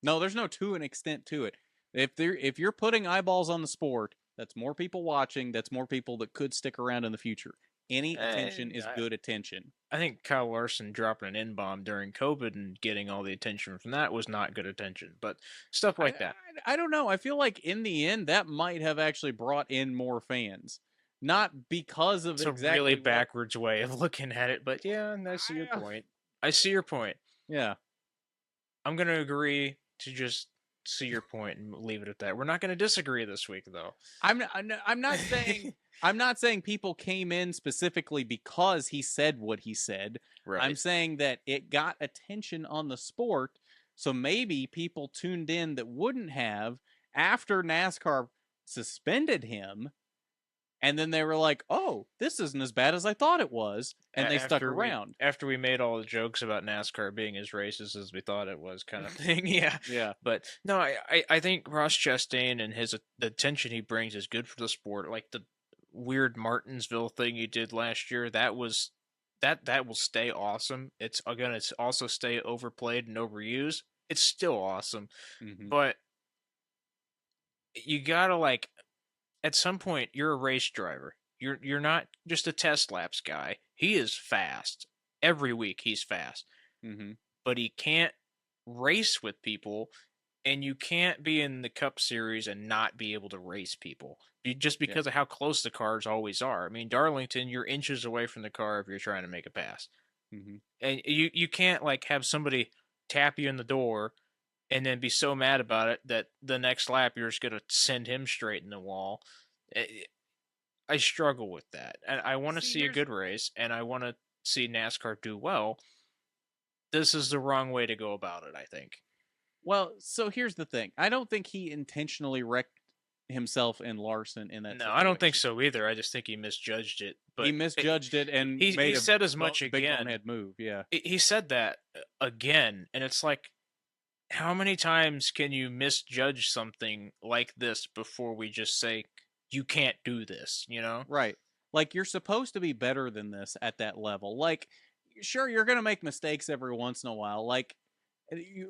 no, there's no to an extent to it. If you're putting eyeballs on the sport, that's more people watching. That's more people that could stick around in the future. Any attention is good attention. I think Kyle Larson dropping an N-bomb during COVID and getting all the attention from that was not good attention, but stuff like that. I don't know. I feel like in the end, that might have actually brought in more fans. Not because of it's exactly a really backwards way of looking at it, but yeah, and I see your point. I see your point. Yeah. I'm going to agree to just see your point and leave it at that. We're not going to disagree this week, though. I'm not saying I'm not saying people came in specifically because he said what he said. Right. I'm saying that it got attention on the sport, so maybe people tuned in that wouldn't have after NASCAR suspended him, and then they were like, "Oh, this isn't as bad as I thought it was," and they stuck around. After we made all the jokes about NASCAR being as racist as we thought it was, kind of thing. Yeah. Yeah. But no, I think Ross Chastain and the attention he brings is good for the sport. Like the weird Martinsville thing he did last year, that will stay awesome. It's gonna also stay overplayed and overused. It's still awesome, but you gotta like. At some point, you're a race driver. You're not just a test laps guy. He is fast. Every week he's fast. But he can't race with people, and you can't be in the Cup Series and not be able to race people. Just because of how close the cars always are. I mean, Darlington, you're inches away from the car if you're trying to make a pass. And you can't like have somebody tap you in the door and then be so mad about it that the next lap you're just going to send him straight in the wall. I struggle with that. And I want to see a good race, and I want to see NASCAR do well. This is the wrong way to go about it, I think. Well, so here's the thing. I don't think he intentionally wrecked himself and Larson in that situation. I don't think so either. I just think he misjudged it. But he misjudged it, and he said as much again. Big bonehead move, yeah. He said that again, and it's like, how many times can you misjudge something like this before we just say, you can't do this, you know? Right. Like, you're supposed to be better than this at that level. Like, sure, you're going to make mistakes every once in a while. Like,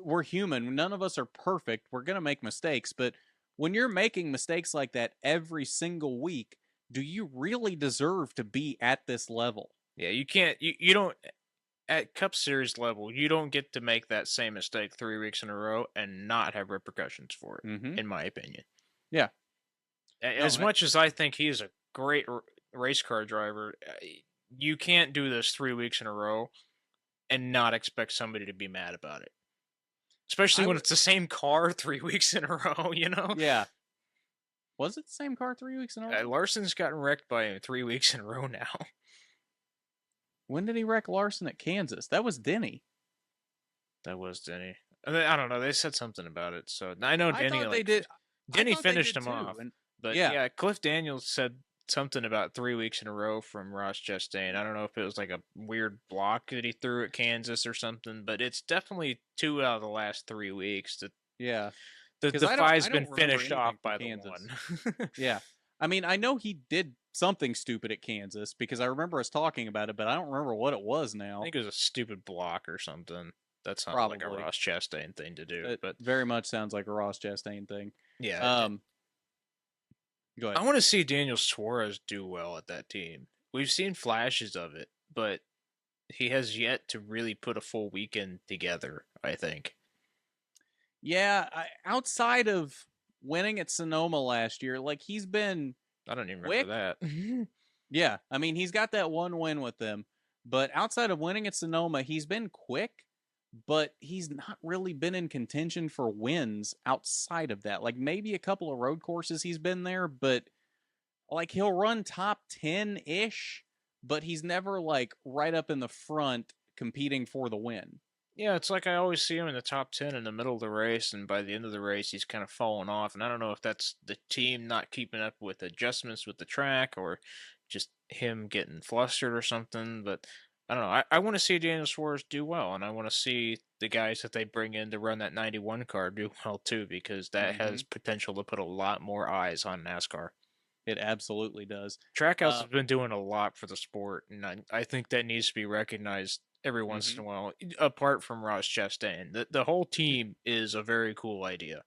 we're human. None of us are perfect. We're going to make mistakes. But when you're making mistakes like that every single week, do you really deserve to be at this level? Yeah, you can't. You don't at Cup Series level. You don't get to make that same mistake 3 weeks in a row and not have repercussions for it. Mm-hmm. In my opinion. Yeah. As much as I think he's a great race car driver, you can't do this 3 weeks in a row and not expect somebody to be mad about it. Especially when it's the same car 3 weeks in a row, you know? Yeah. Was it the same car 3 weeks in a row? Larson's gotten wrecked by him 3 weeks in a row now. When did he wreck Larson at Kansas? That was Denny. That was Denny. I don't know. They said something about it, so I know Denny. They did. Denny finished him off, but yeah, Cliff Daniels said something about 3 weeks in a row from Ross Chastain. I don't know if it was like a weird block that he threw at Kansas or something, but it's definitely 2 out of the last 3 weeks that the five's been finished off by the one. Yeah, I mean, I know he did something stupid at Kansas because I remember us talking about it, but I don't remember what it was now. I think it was a stupid block or something. That sounds like a Ross Chastain thing to do. It but very much sounds like a Ross Chastain thing. Yeah. Go ahead. I want to see Daniel Suarez do well at that team. We've seen flashes of it, but he has yet to really put a full weekend together, I think. Yeah, outside of winning at Sonoma last year, like he's been I don't even remember that. Yeah, I mean, he's got that one win with them, but outside of winning at Sonoma, he's been quick, but he's not really been in contention for wins outside of that. Like maybe a couple of road courses he's been there, but like he'll run top 10-ish, but he's never like right up in the front competing for the win. Yeah, it's like I always see him in the top 10 in the middle of the race, and by the end of the race, he's kind of falling off. And I don't know if that's the team not keeping up with adjustments with the track or just him getting flustered or something. But I don't know. I want to see Daniel Suarez do well, and I want to see the guys that they bring in to run that 91 car do well too, because that has potential to put a lot more eyes on NASCAR. It absolutely does. Trackhouse has been doing a lot for the sport, and I think that needs to be recognized every once in a while, apart from Ross Chastain. The whole team is a very cool idea.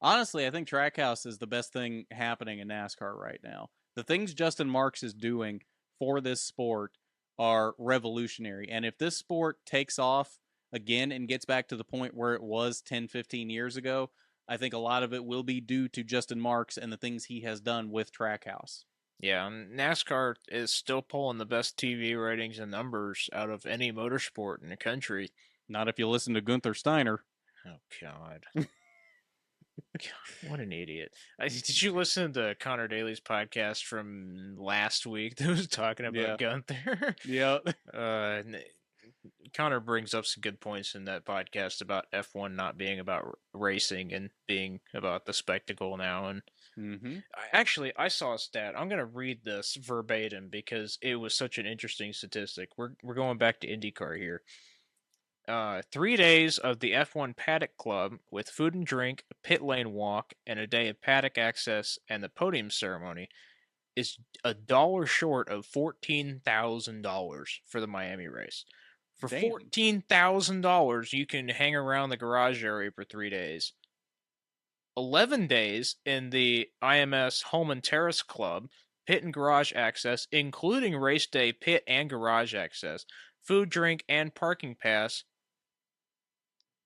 Honestly, I think Trackhouse is the best thing happening in NASCAR right now. The things Justin Marks is doing for this sport are revolutionary. And if this sport takes off again and gets back to the point where it was 10, 15 years ago, I think a lot of it will be due to Justin Marks and the things he has done with Trackhouse. Yeah, NASCAR is still pulling the best TV ratings and numbers out of any motorsport in the country. Not if you listen to Gunther Steiner. Oh, God. God, what an idiot. Did you listen to Connor Daly's podcast from last week that was talking about Gunther? Yeah. Connor brings up some good points in that podcast about F1 not being about racing and being about the spectacle now. And I saw a stat. I'm going to read this verbatim because it was such an interesting statistic. We're going back to IndyCar here. 3 days of the F1 Paddock Club with food and drink, a pit lane walk, and a day of paddock access and the podium ceremony is $1 short of $14,000 for the Miami race. For $14,000, you can hang around the garage area for 3 days. 11 days in the IMS Holman Terrace Club, pit and garage access, including race day pit and garage access, food, drink, and parking pass,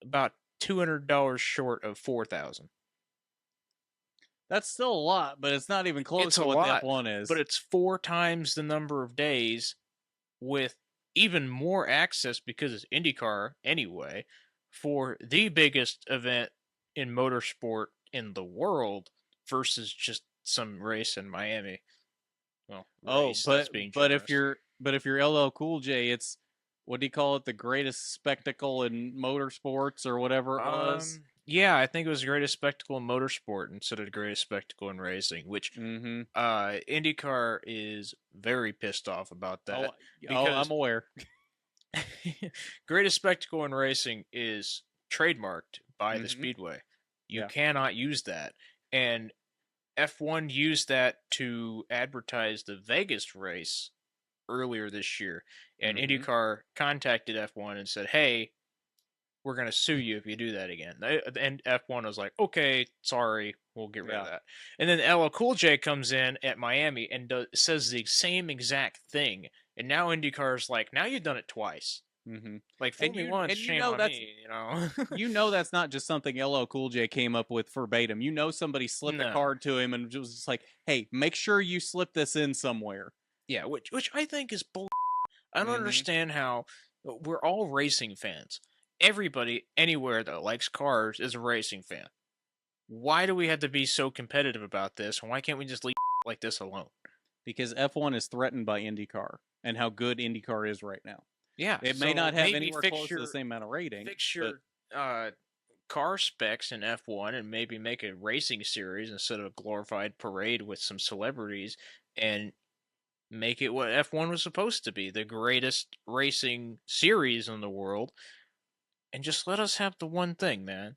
about $200 short of $4,000. That's still a lot, but it's not even close to what the F1 is. But it's 4 times the number of days with even more access because it's IndyCar anyway for the biggest event in motorsport in the world versus just some race in Miami. Well, but if you're LL Cool J, it's what do you call it? The greatest spectacle in motorsports or whatever it was. Yeah, I think it was the greatest spectacle in motorsport instead of the greatest spectacle in racing, which IndyCar is very pissed off about that. I'm aware. Greatest spectacle in racing is trademarked by the Speedway. You cannot use that. And F1 used that to advertise the Vegas race earlier this year. And IndyCar contacted F1 and said, hey, we're going to sue you if you do that again. And F1 was like, okay, sorry, we'll get rid of that. And then LL Cool J comes in at Miami and says the same exact thing. And now IndyCar's like, now you've done it twice. Mm-hmm. Like, fool me once, shame on me, you know? You know that's not just something LL Cool J came up with verbatim. You know somebody slipped a card to him and was just like, hey, make sure you slip this in somewhere. Yeah, which I think is bull. I don't understand how we're all racing fans. Everybody anywhere that likes cars is a racing fan. Why do we have to be so competitive about this? And why can't we just leave like this alone? Because F1 is threatened by IndyCar and how good IndyCar is right now. Yeah, it may not have anywhere close to the same amount of rating. Fix your car specs in F1 and maybe make a racing series instead of a glorified parade with some celebrities, and make it what F1 was supposed to be, the greatest racing series in the world, and just let us have the one thing, man.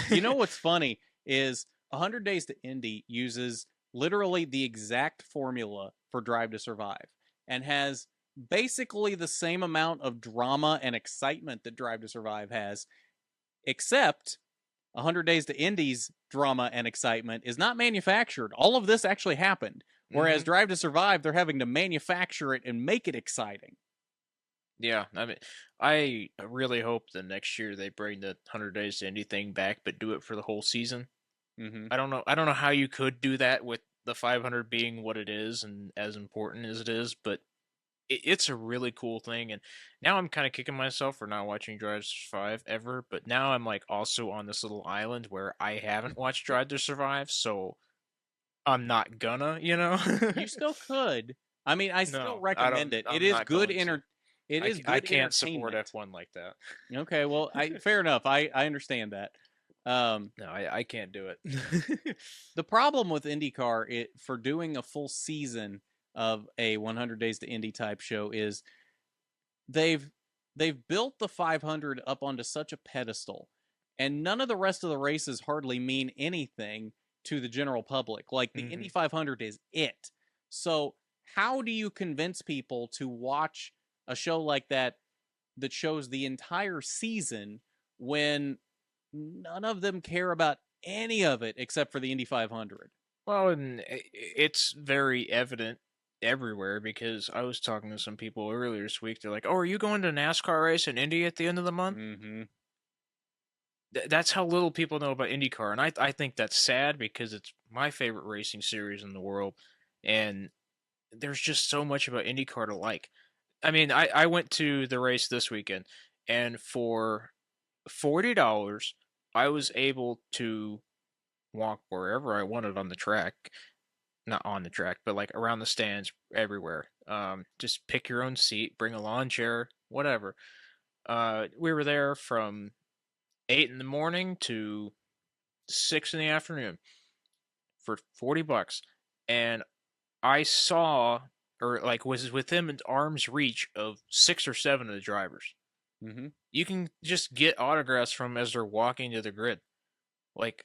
You know what's funny is 100 Days to Indy uses literally the exact formula for Drive to Survive and has basically the same amount of drama and excitement that Drive to Survive has, except 100 Days to Indy's drama and excitement is not manufactured. All of this actually happened. Whereas Drive to Survive, they're having to manufacture it and make it exciting. Yeah, I mean, I really hope that next year they bring the 100 Days to Indy thing back, but do it for the whole season. I don't know how you could do that with the 500 being what it is and as important as it is, but it's a really cool thing. And now I'm kind of kicking myself for not watching Drive to Survive ever, but now I'm like also on this little island where I haven't watched Drive to Survive, so I'm not gonna, you know. You still could. I mean, I still recommend it. It is good I can't support F1 like that. Okay, well, fair enough. I understand that. No, I can't do it. The problem with IndyCar for doing a full season of a 100 Days to Indy type show is they've built the 500 up onto such a pedestal, and none of the rest of the races hardly mean anything to the general public. Like the Indy 500 is it. So how do you convince people to watch a show like that shows the entire season when none of them care about any of it except for the Indy 500? Well, and it's very evident everywhere, because I was talking to some people earlier this week. They're like, "Oh, are you going to a NASCAR race in Indy at the end of the month?" That's how little people know about IndyCar, and I think that's sad, because it's my favorite racing series in the world, and there's just so much about IndyCar to like. I mean, I went to the race this weekend, and for $40, I was able to walk wherever I wanted on the track. Not on the track, but like around the stands, everywhere. Just pick your own seat, bring a lawn chair, whatever. We were there from 8 in the morning to 6 in the afternoon for $40, and I saw, or like was within arm's reach of 6 or 7 of the drivers. You can just get autographs from as they're walking to the grid. Like,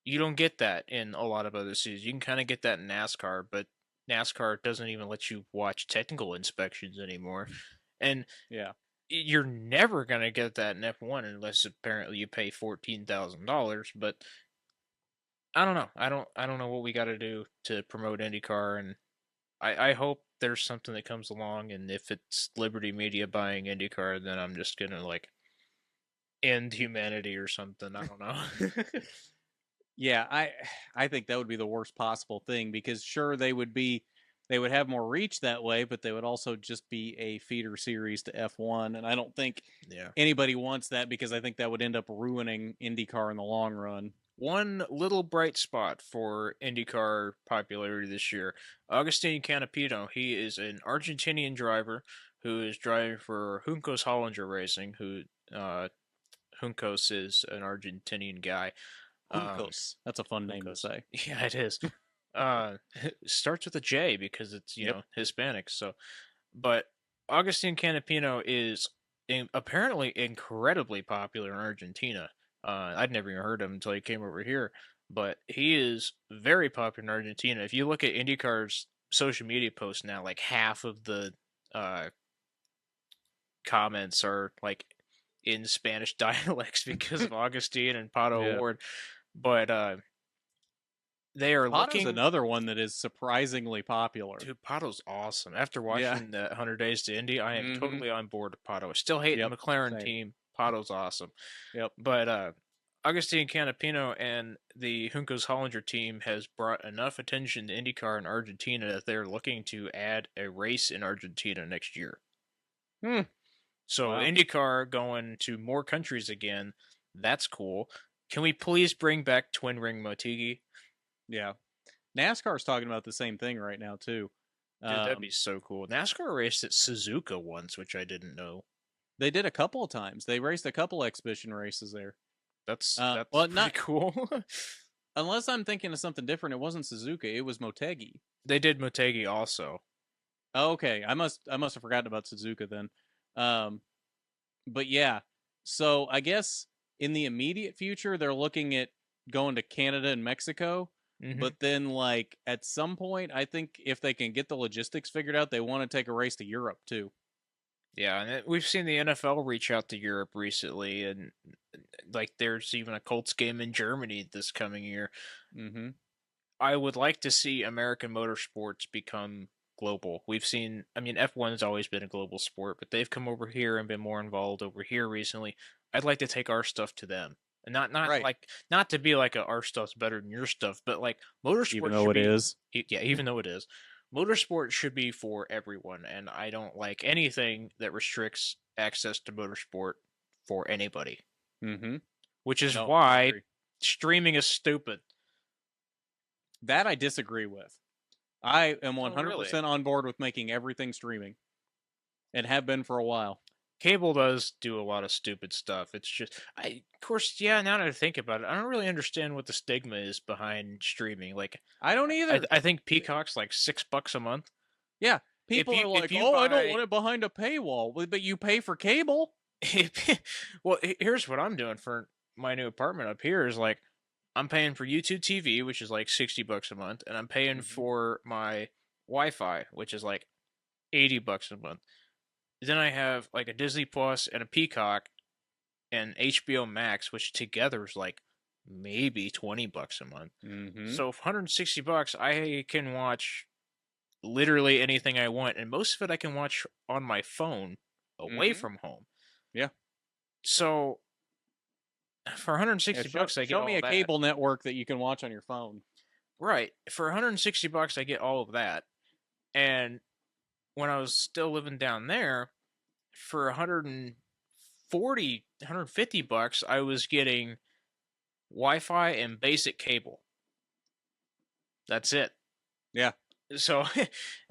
you don't get that in a lot of other series. You can kind of get that in NASCAR, but NASCAR doesn't even let you watch technical inspections anymore. And yeah, you're never going to get that in F1 unless apparently you pay $14,000. But I don't know. I don't know what we got to do to promote IndyCar, and I hope there's something that comes along. And if it's Liberty Media buying IndyCar, then I'm just gonna like end humanity or something. I don't know. Yeah, I think that would be the worst possible thing, because sure, they would have more reach that way, but they would also just be a feeder series to F1, and I don't think anybody wants that, because I think that would end up ruining IndyCar in the long run. One little bright spot for IndyCar popularity this year: Agustin Canapino. He is an Argentinian driver who is driving for Juncos Hollinger Racing. Juncos is an Argentinian guy. Juncos. That's a fun name to say. Yeah, it is. Starts with a J because it's know Hispanic. So, but Agustin Canapino is apparently incredibly popular in Argentina. I'd never even heard of him until he came over here, but he is very popular in Argentina. If you look at IndyCar's social media posts now, like half of the comments are like in Spanish dialects because of Augustine and Pato Yeah. Award. But they are Pato's looking. another one that is surprisingly popular. Dude, Pato's awesome. After Yeah. watching the 100 Days to Indy, I am Mhm. totally on board with Pato. I still hate Yep, the McLaren same. team. Pato's awesome. Yep. But Agustin Canapino and the Juncos Hollinger team has brought enough attention to IndyCar in Argentina that they're looking to add a race in Argentina next year. So Wow. IndyCar going to more countries again, that's cool. Can we please bring back Twin Ring Motegi? Yeah. NASCAR's talking about the same thing right now too. Dude, that'd be so cool. NASCAR raced at Suzuka once, which I didn't know. They did a couple of times. They raced a couple exhibition races there. That's well, pretty not cool. unless I'm thinking of something different. It wasn't Suzuka. It was Motegi. They did Motegi also. Oh, okay, I must have forgotten about Suzuka then. But yeah, so I guess in the immediate future they're looking at going to Canada and Mexico. Mhm. But then, like, at some point, I think if they can get the logistics figured out, they want to take a race to Europe too. Yeah, and we've seen the NFL reach out to Europe recently, and like there's even a Colts game in Germany this coming year. Mm-hmm. I would like to see American motorsports become global. We've seen, I mean, F1 has always been a global sport, but they've come over here and been more involved over here recently. I'd like to take our stuff to them. And not Right. like not to be like our stuff's better than your stuff, but like motorsport Even though it is. Yeah, even though it is. Motorsport should be for everyone, and I don't like anything that restricts access to motorsport for anybody. Mm-hmm. Which is No, I why agree. streaming is stupid. That I disagree with. I am Oh, 100% really? on board with making everything streaming, and have been for a while. Cable does do a lot of stupid stuff. It's just, of course, yeah. Now that I think about it, I don't really understand what the stigma is behind streaming. Like, I don't either. I think Peacock's like $6 a month. Yeah, people you- are if like, you "Oh, I buy- don't want it behind a paywall," but you pay for cable. Well, here's what I'm doing for my new apartment up here is like, I'm paying for YouTube TV, which is like $60 a month, and I'm paying Mhm. for my Wi-Fi, which is like $80 a month. Then I have like a Disney Plus and a Peacock and HBO Max, which together is like maybe $20 a month. Mm-hmm. So for $160, I can watch literally anything I want, and most of it I can watch on my phone away Mhm. from home. Yeah. So for $160, I get show all me a that. cable network that you can watch on your phone. Right. For $160, I get all of that. And when I was still living down there, for $150, I was getting Wi-Fi and basic cable. That's it. Yeah. So,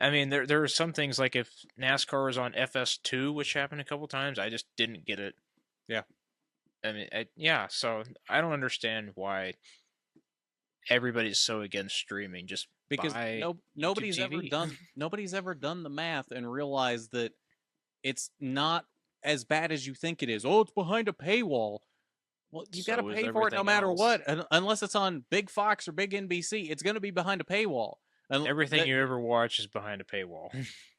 I mean, there are some things like if NASCAR was on FS2, which happened a couple times, I just didn't get it. Yeah. I mean, yeah. So I don't understand why everybody's so against streaming. Just Because buy nobody's ever TV. nobody's ever done the math and realized that it's not as bad as you think it is. Oh, it's behind a paywall. Well, you got to So is pay for it no everything matter else. what, unless it's on Big Fox or Big NBC. It's going to be behind a paywall. And Everything you ever watch is behind a paywall.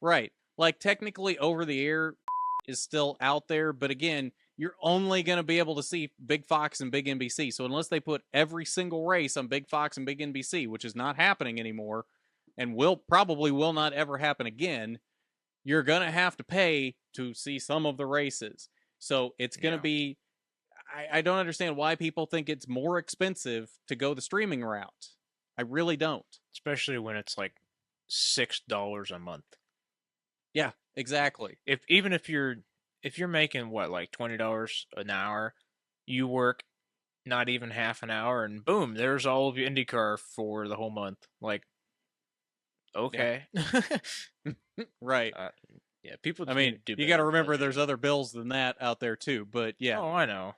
right? Like technically, over the air is still out there, but again, you're only going to be able to see Big Fox and Big NBC. So unless they put every single race on Big Fox and Big NBC, which is not happening anymore, and will not ever happen again, you're going to have to pay to see some of the races. So it's going to be, I don't understand why people think it's more expensive to go the streaming route. I really don't. Especially when it's like $6 a month. Yeah, exactly. Even if you're making what, like $20 an hour, you work not even half an hour, and boom, there's all of your IndyCar for the whole month. Like, okay, right. Yeah, people. I mean, you got to remember there's other bills than that out there too. But yeah. Oh, I know.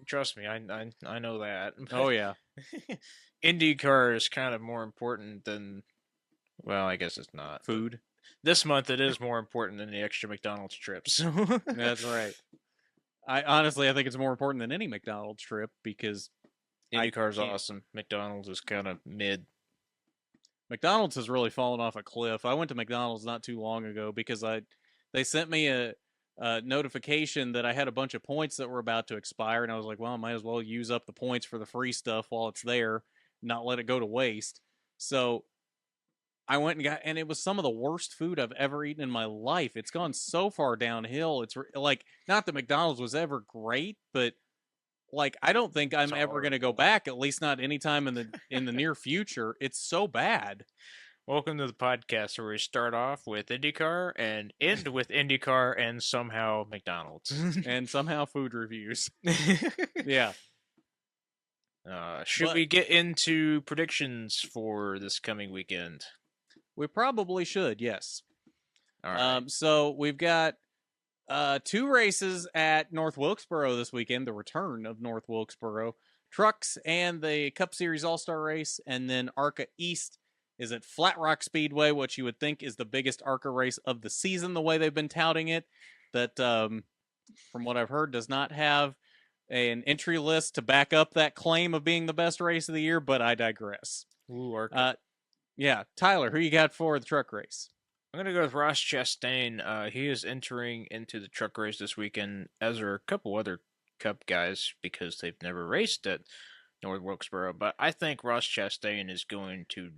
Trust me, I know that. Oh yeah. IndyCar is kind of more important than. Well, I guess it's not. Food. This month it is more important than the extra McDonald's trips. That's right. I think it's more important than any McDonald's trip because IndyCar's awesome. McDonald's is kind of mid. McDonald's has really fallen off a cliff. I went to McDonald's not too long ago because they sent me notification that I had a bunch of points that were about to expire, and I was like, well, I might as well use up the points for the free stuff while it's there, not let it go to waste. So I went and got, and it was some of the worst food I've ever eaten in my life. It's gone so far downhill. It's like, not that McDonald's was ever great, but like, I don't think I'm ever going to go back, at least not anytime in the near future. It's so bad. Welcome to the podcast where we start off with IndyCar and end with IndyCar and somehow McDonald's. And somehow food reviews. Yeah. Should we get into predictions for this coming weekend? We probably should, yes. All right. So we've got 2 races at North Wilkesboro this weekend, the return of North Wilkesboro. Trucks and the Cup Series All-Star race, and then ARCA East is at Flat Rock Speedway, which you would think is the biggest ARCA race of the season, the way they've been touting it. That, from what I've heard, does not have an entry list to back up that claim of being the best race of the year, but I digress. Ooh, ARCA. Yeah, Tyler, who you got for the truck race? I'm going to go with Ross Chastain. He is entering into the truck race this weekend, as are a couple other Cup guys, because they've never raced at North Wilkesboro. But I think Ross Chastain is going to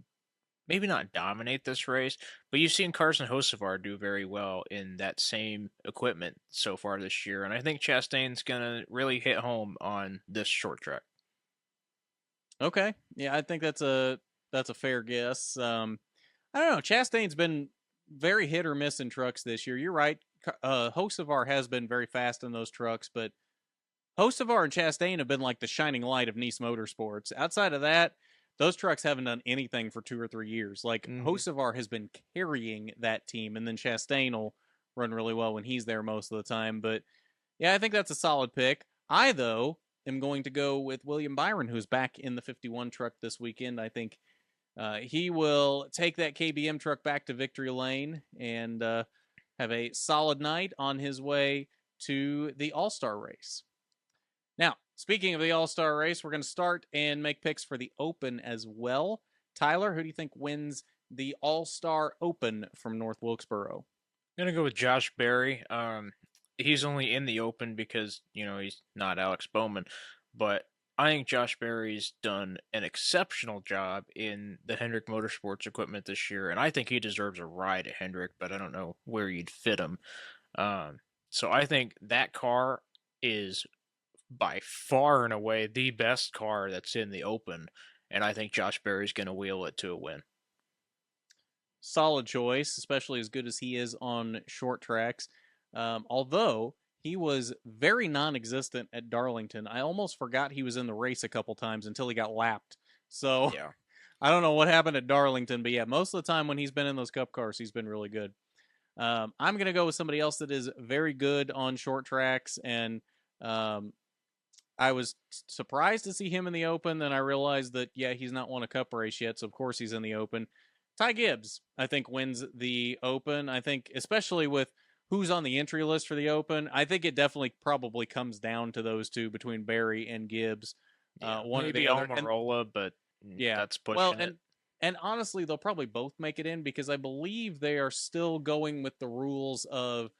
maybe not dominate this race, but you've seen Carson Hocevar do very well in that same equipment so far this year. And I think Chastain's going to really hit home on this short track. Okay. Yeah, I think that's a fair guess. I don't know. Chastain's been very hit or miss in trucks this year. You're right. Hocevar has been very fast in those trucks, but Hocevar and Chastain have been like the shining light of Nice Motorsports. Outside of that, those trucks haven't done anything for 2 or 3 years. Like, Hocevar has been carrying that team, and then Chastain will run really well when he's there most of the time. But yeah, I think that's a solid pick. I, though, am going to go with William Byron, who's back in the 51 truck this weekend. I think he will take that KBM truck back to victory lane and have a solid night on his way to the All-Star race. Now, speaking of the All-Star race, we're going to start and make picks for the Open as well. Tyler, who do you think wins the All-Star Open from North Wilkesboro? I'm going to go with Josh Berry. He's only in the Open because, he's not Alex Bowman. But I think Josh Berry's done an exceptional job in the Hendrick Motorsports equipment this year. And I think he deserves a ride at Hendrick, but I don't know where you'd fit him. So I think that car is by far and away the best car that's in the Open, and I think Josh Berry's going to wheel it to a win. Solid choice, especially as good as he is on short tracks. Although he was very non-existent at Darlington. I almost forgot he was in the race a couple times until he got lapped. So yeah. I don't know what happened at Darlington, but yeah, most of the time when he's been in those Cup cars, he's been really good. I'm going to go with somebody else that is very good on short tracks, and I was surprised to see him in the Open. Then I realized that, yeah, he's not won a Cup race yet, so of course he's in the Open. Ty Gibbs, I think, wins the Open. I think, especially with who's on the entry list for the Open, I think it definitely probably comes down to those two between Berry and Gibbs. One maybe Almirola, but yeah, that's pushing it. And honestly, they'll probably both make it in because I believe they are still going with the rules of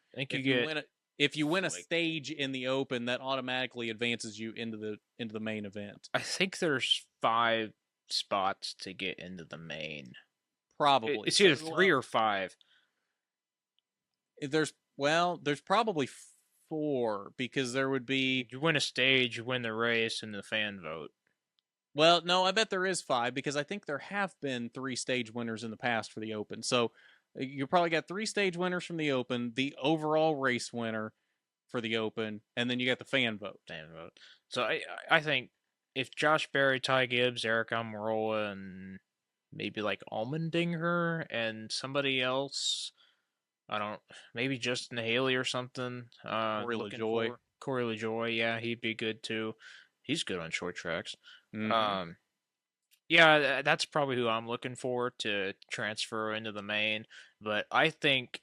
if you win a stage in the Open, that automatically advances you into the main event. I think there's 5 spots to get into the main. Probably. It's either 3 or 5. There's probably 4 because there would be... You win a stage, you win the race, and the fan vote. Well, no, I bet there is 5 because I think there have been 3 stage winners in the past for the Open. So you probably got 3 stage winners from the Open, the overall race winner for the Open, and then you got the fan vote. So I think if Josh Berry, Ty Gibbs, Eric Almirola, and maybe like Allmendinger and somebody else, maybe Justin Haley or something. Corey LaJoie, yeah, he'd be good too. He's good on short tracks. Mm-hmm. Yeah, that's probably who I'm looking for to transfer into the main. But I think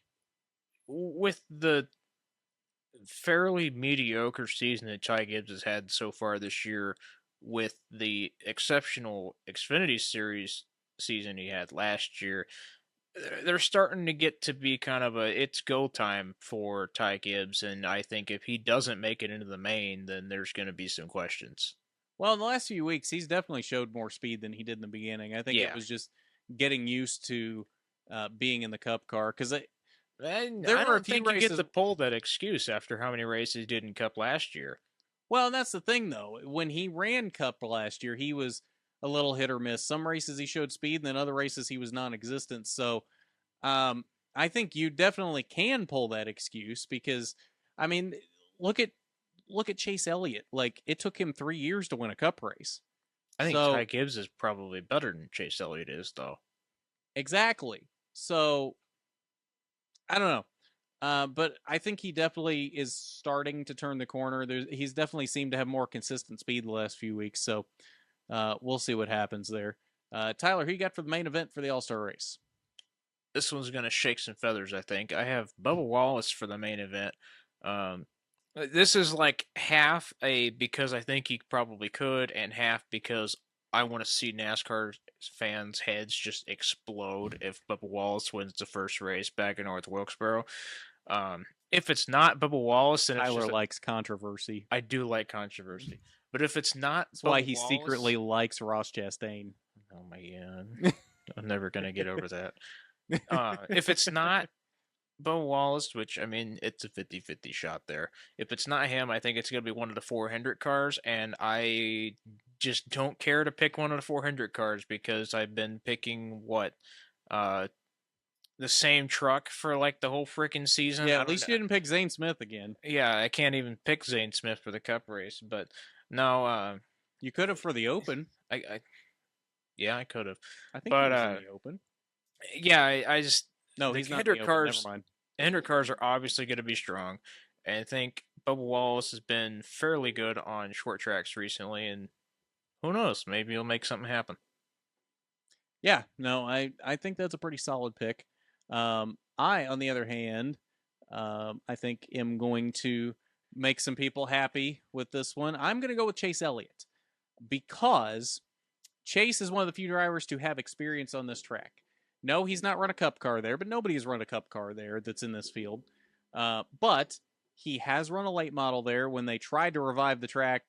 with the fairly mediocre season that Ty Gibbs has had so far this year, with the exceptional Xfinity Series season he had last year, they're starting to get to be kind of a it's go time for Ty Gibbs, and I think if he doesn't make it into the main, then there's going to be some questions. Well, in the last few weeks, he's definitely showed more speed than he did in the beginning. I think it Yeah, was just getting used to being in the Cup car because and there I were a don't few think you get races. to pull that excuse after how many races he did in Cup last year. Well, and that's the thing though. When he ran Cup last year, he was a little hit or miss. Some races he showed speed, and then other races he was non-existent. So um, I think you definitely can pull that excuse because, I mean, look at Chase Elliott. Like it took him 3 years to win a Cup race. I think Ty So Gibbs is probably better than Chase Elliott is, though. exactly. So I don't know. But I think he definitely is starting to turn the corner. He's definitely seemed to have more consistent speed the last few weeks. So we'll see what happens there. Tyler, who you got for the main event for the All Star race? This one's going to shake some feathers, I think. I have Bubba Wallace for the main event. Um, this is like half a because I think he probably could, and half because I want to see NASCAR fans' heads just explode if Bubba Wallace wins the first race back in North Wilkesboro. If it's not Bubba Wallace, then it's Tyler just likes controversy. I do like controversy. But if it's not That's why Bubba he Wallace, secretly likes Ross Chastain. oh my god, I'm never gonna get over that. If it's not Bo Wallace, which I mean, it's a 50-50 shot there. If it's not him, I think it's going to be one of the 400 cars, and I just don't care to pick one of the 400 cars because I've been picking uh, the same truck for like the whole freaking season. Yeah, I at don't least know. you didn't pick Zane Smith again. Yeah, I can't even pick Zane Smith for the Cup race, but no, You could have for the Open. I yeah, I could have, I think he but was in the Open. yeah, I just No, the he's not in the Hendrick Open. Never cars. mind. Hendrick cars are obviously going to be strong, and I think Bubba Wallace has been fairly good on short tracks recently, and who knows, maybe he'll make something happen. Yeah, no, I think that's a pretty solid pick. I, on the other hand, I think am going to make some people happy with this one. I'm going to go with Chase Elliott because Chase is one of the few drivers to have experience on this track. No, he's not run a Cup car there, but nobody has run a Cup car there that's in this field. But he has run a late model there when they tried to revive the track,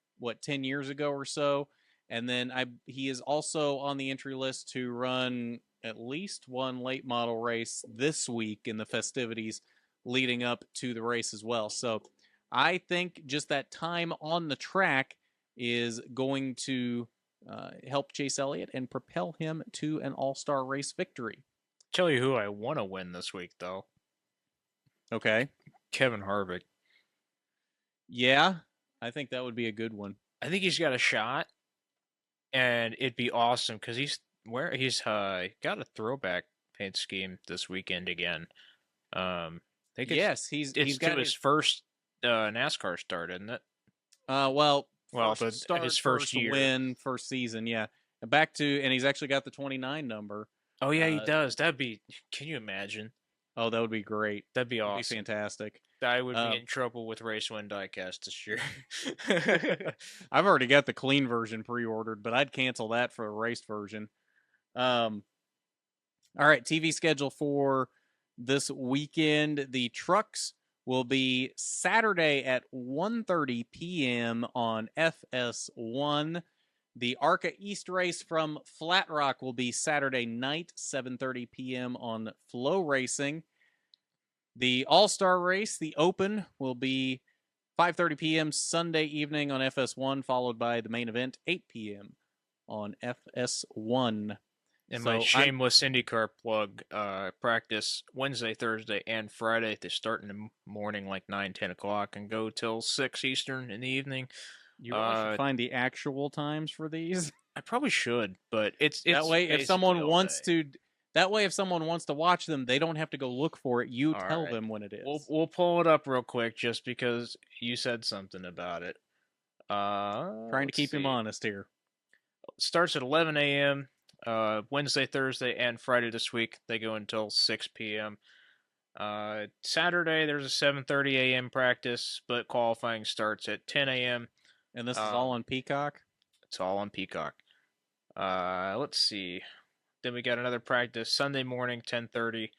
10 years ago or so. And then he is also on the entry list to run at least one late model race this week in the festivities leading up to the race as well. So I think just that time on the track is going to help Chase Elliott and propel him to an all-star race victory. Tell you who I want to win this week, though. Okay. Kevin Harvick. Yeah, I think that would be a good one. I think he's got a shot, and it'd be awesome because he's got a throwback paint scheme this weekend again. I think it's got to his first NASCAR start, isn't it? Well, But start, his first year. win, first season, yeah. And he's actually got the 29 number. Oh yeah, he does. Can you imagine? Oh, that would be great. That'd be awesome. That'd be fantastic. I would be in trouble with Race Wind Diecast this year. I've already got the clean version pre-ordered, but I'd cancel that for a raced version. All right, TV schedule for this weekend. The trucks will be Saturday at 1:30 p.m. on FS1. The ARCA East race from Flat Rock will be Saturday night, 7:30 p.m. on Flow Racing. The All-Star race, the Open, will be 5:30 p.m. Sunday evening on FS1, followed by the main event, 8 p.m. on FS1. And my shameless IndyCar plug, practice Wednesday, Thursday, and Friday. They start in the morning, like 9, 10 o'clock, and go till 6 Eastern in the evening. You should find the actual times for these. I probably should, but it's that way. If someone wants to, if someone wants to watch them, they don't have to go look for it. You tell them when it is. We'll pull it up real quick, just because you said something about it. Trying to keep him honest here. Starts at 11 a.m. Wednesday, Thursday, and Friday this week. They go until 6 p.m. Saturday, there's a 7:30 a.m. practice, but qualifying starts at 10 a.m. And this is all on Peacock? It's all on Peacock. Let's see. Then we got another practice Sunday morning, 10:30,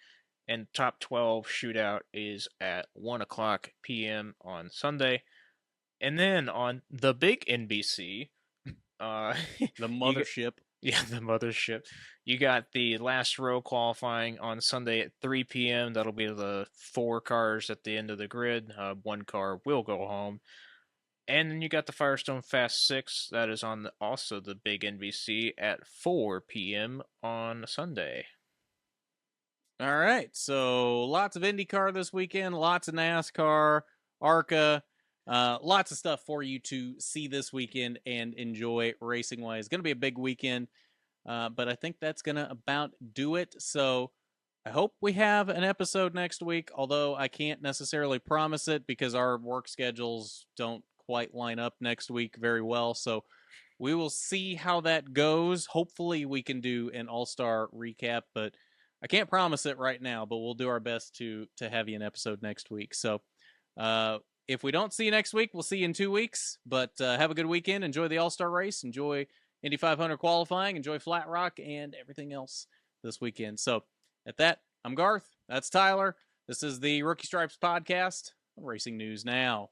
and top 12 shootout is at 1 p.m. on Sunday. And then on the big NBC, The you mothership. yeah, the mothership. You got the last row qualifying on Sunday at 3 p.m. That'll be the 4 cars at the end of the grid. 1 car will go home. And then you got the Firestone Fast 6. That is on also the big NBC at 4 p.m. on Sunday. All right. So lots of IndyCar this weekend, lots of NASCAR, ARCA, lots of stuff for you to see this weekend and enjoy racing wise. It's going to be a big weekend, but I think that's going to about do it. So I hope we have an episode next week, although I can't necessarily promise it because our work schedules don't quite line up next week very well. So we will see how that goes. Hopefully we can do an all-star recap, but I can't promise it right now, but we'll do our best to have you an episode next week. So if we don't see you next week, we'll see you in 2 weeks. But have a good weekend. Enjoy the All-Star race. Enjoy Indy 500 qualifying. Enjoy Flat Rock and everything else this weekend. So at that, I'm Garth. That's Tyler. This is the Rookie Stripes podcast on Racing News Now.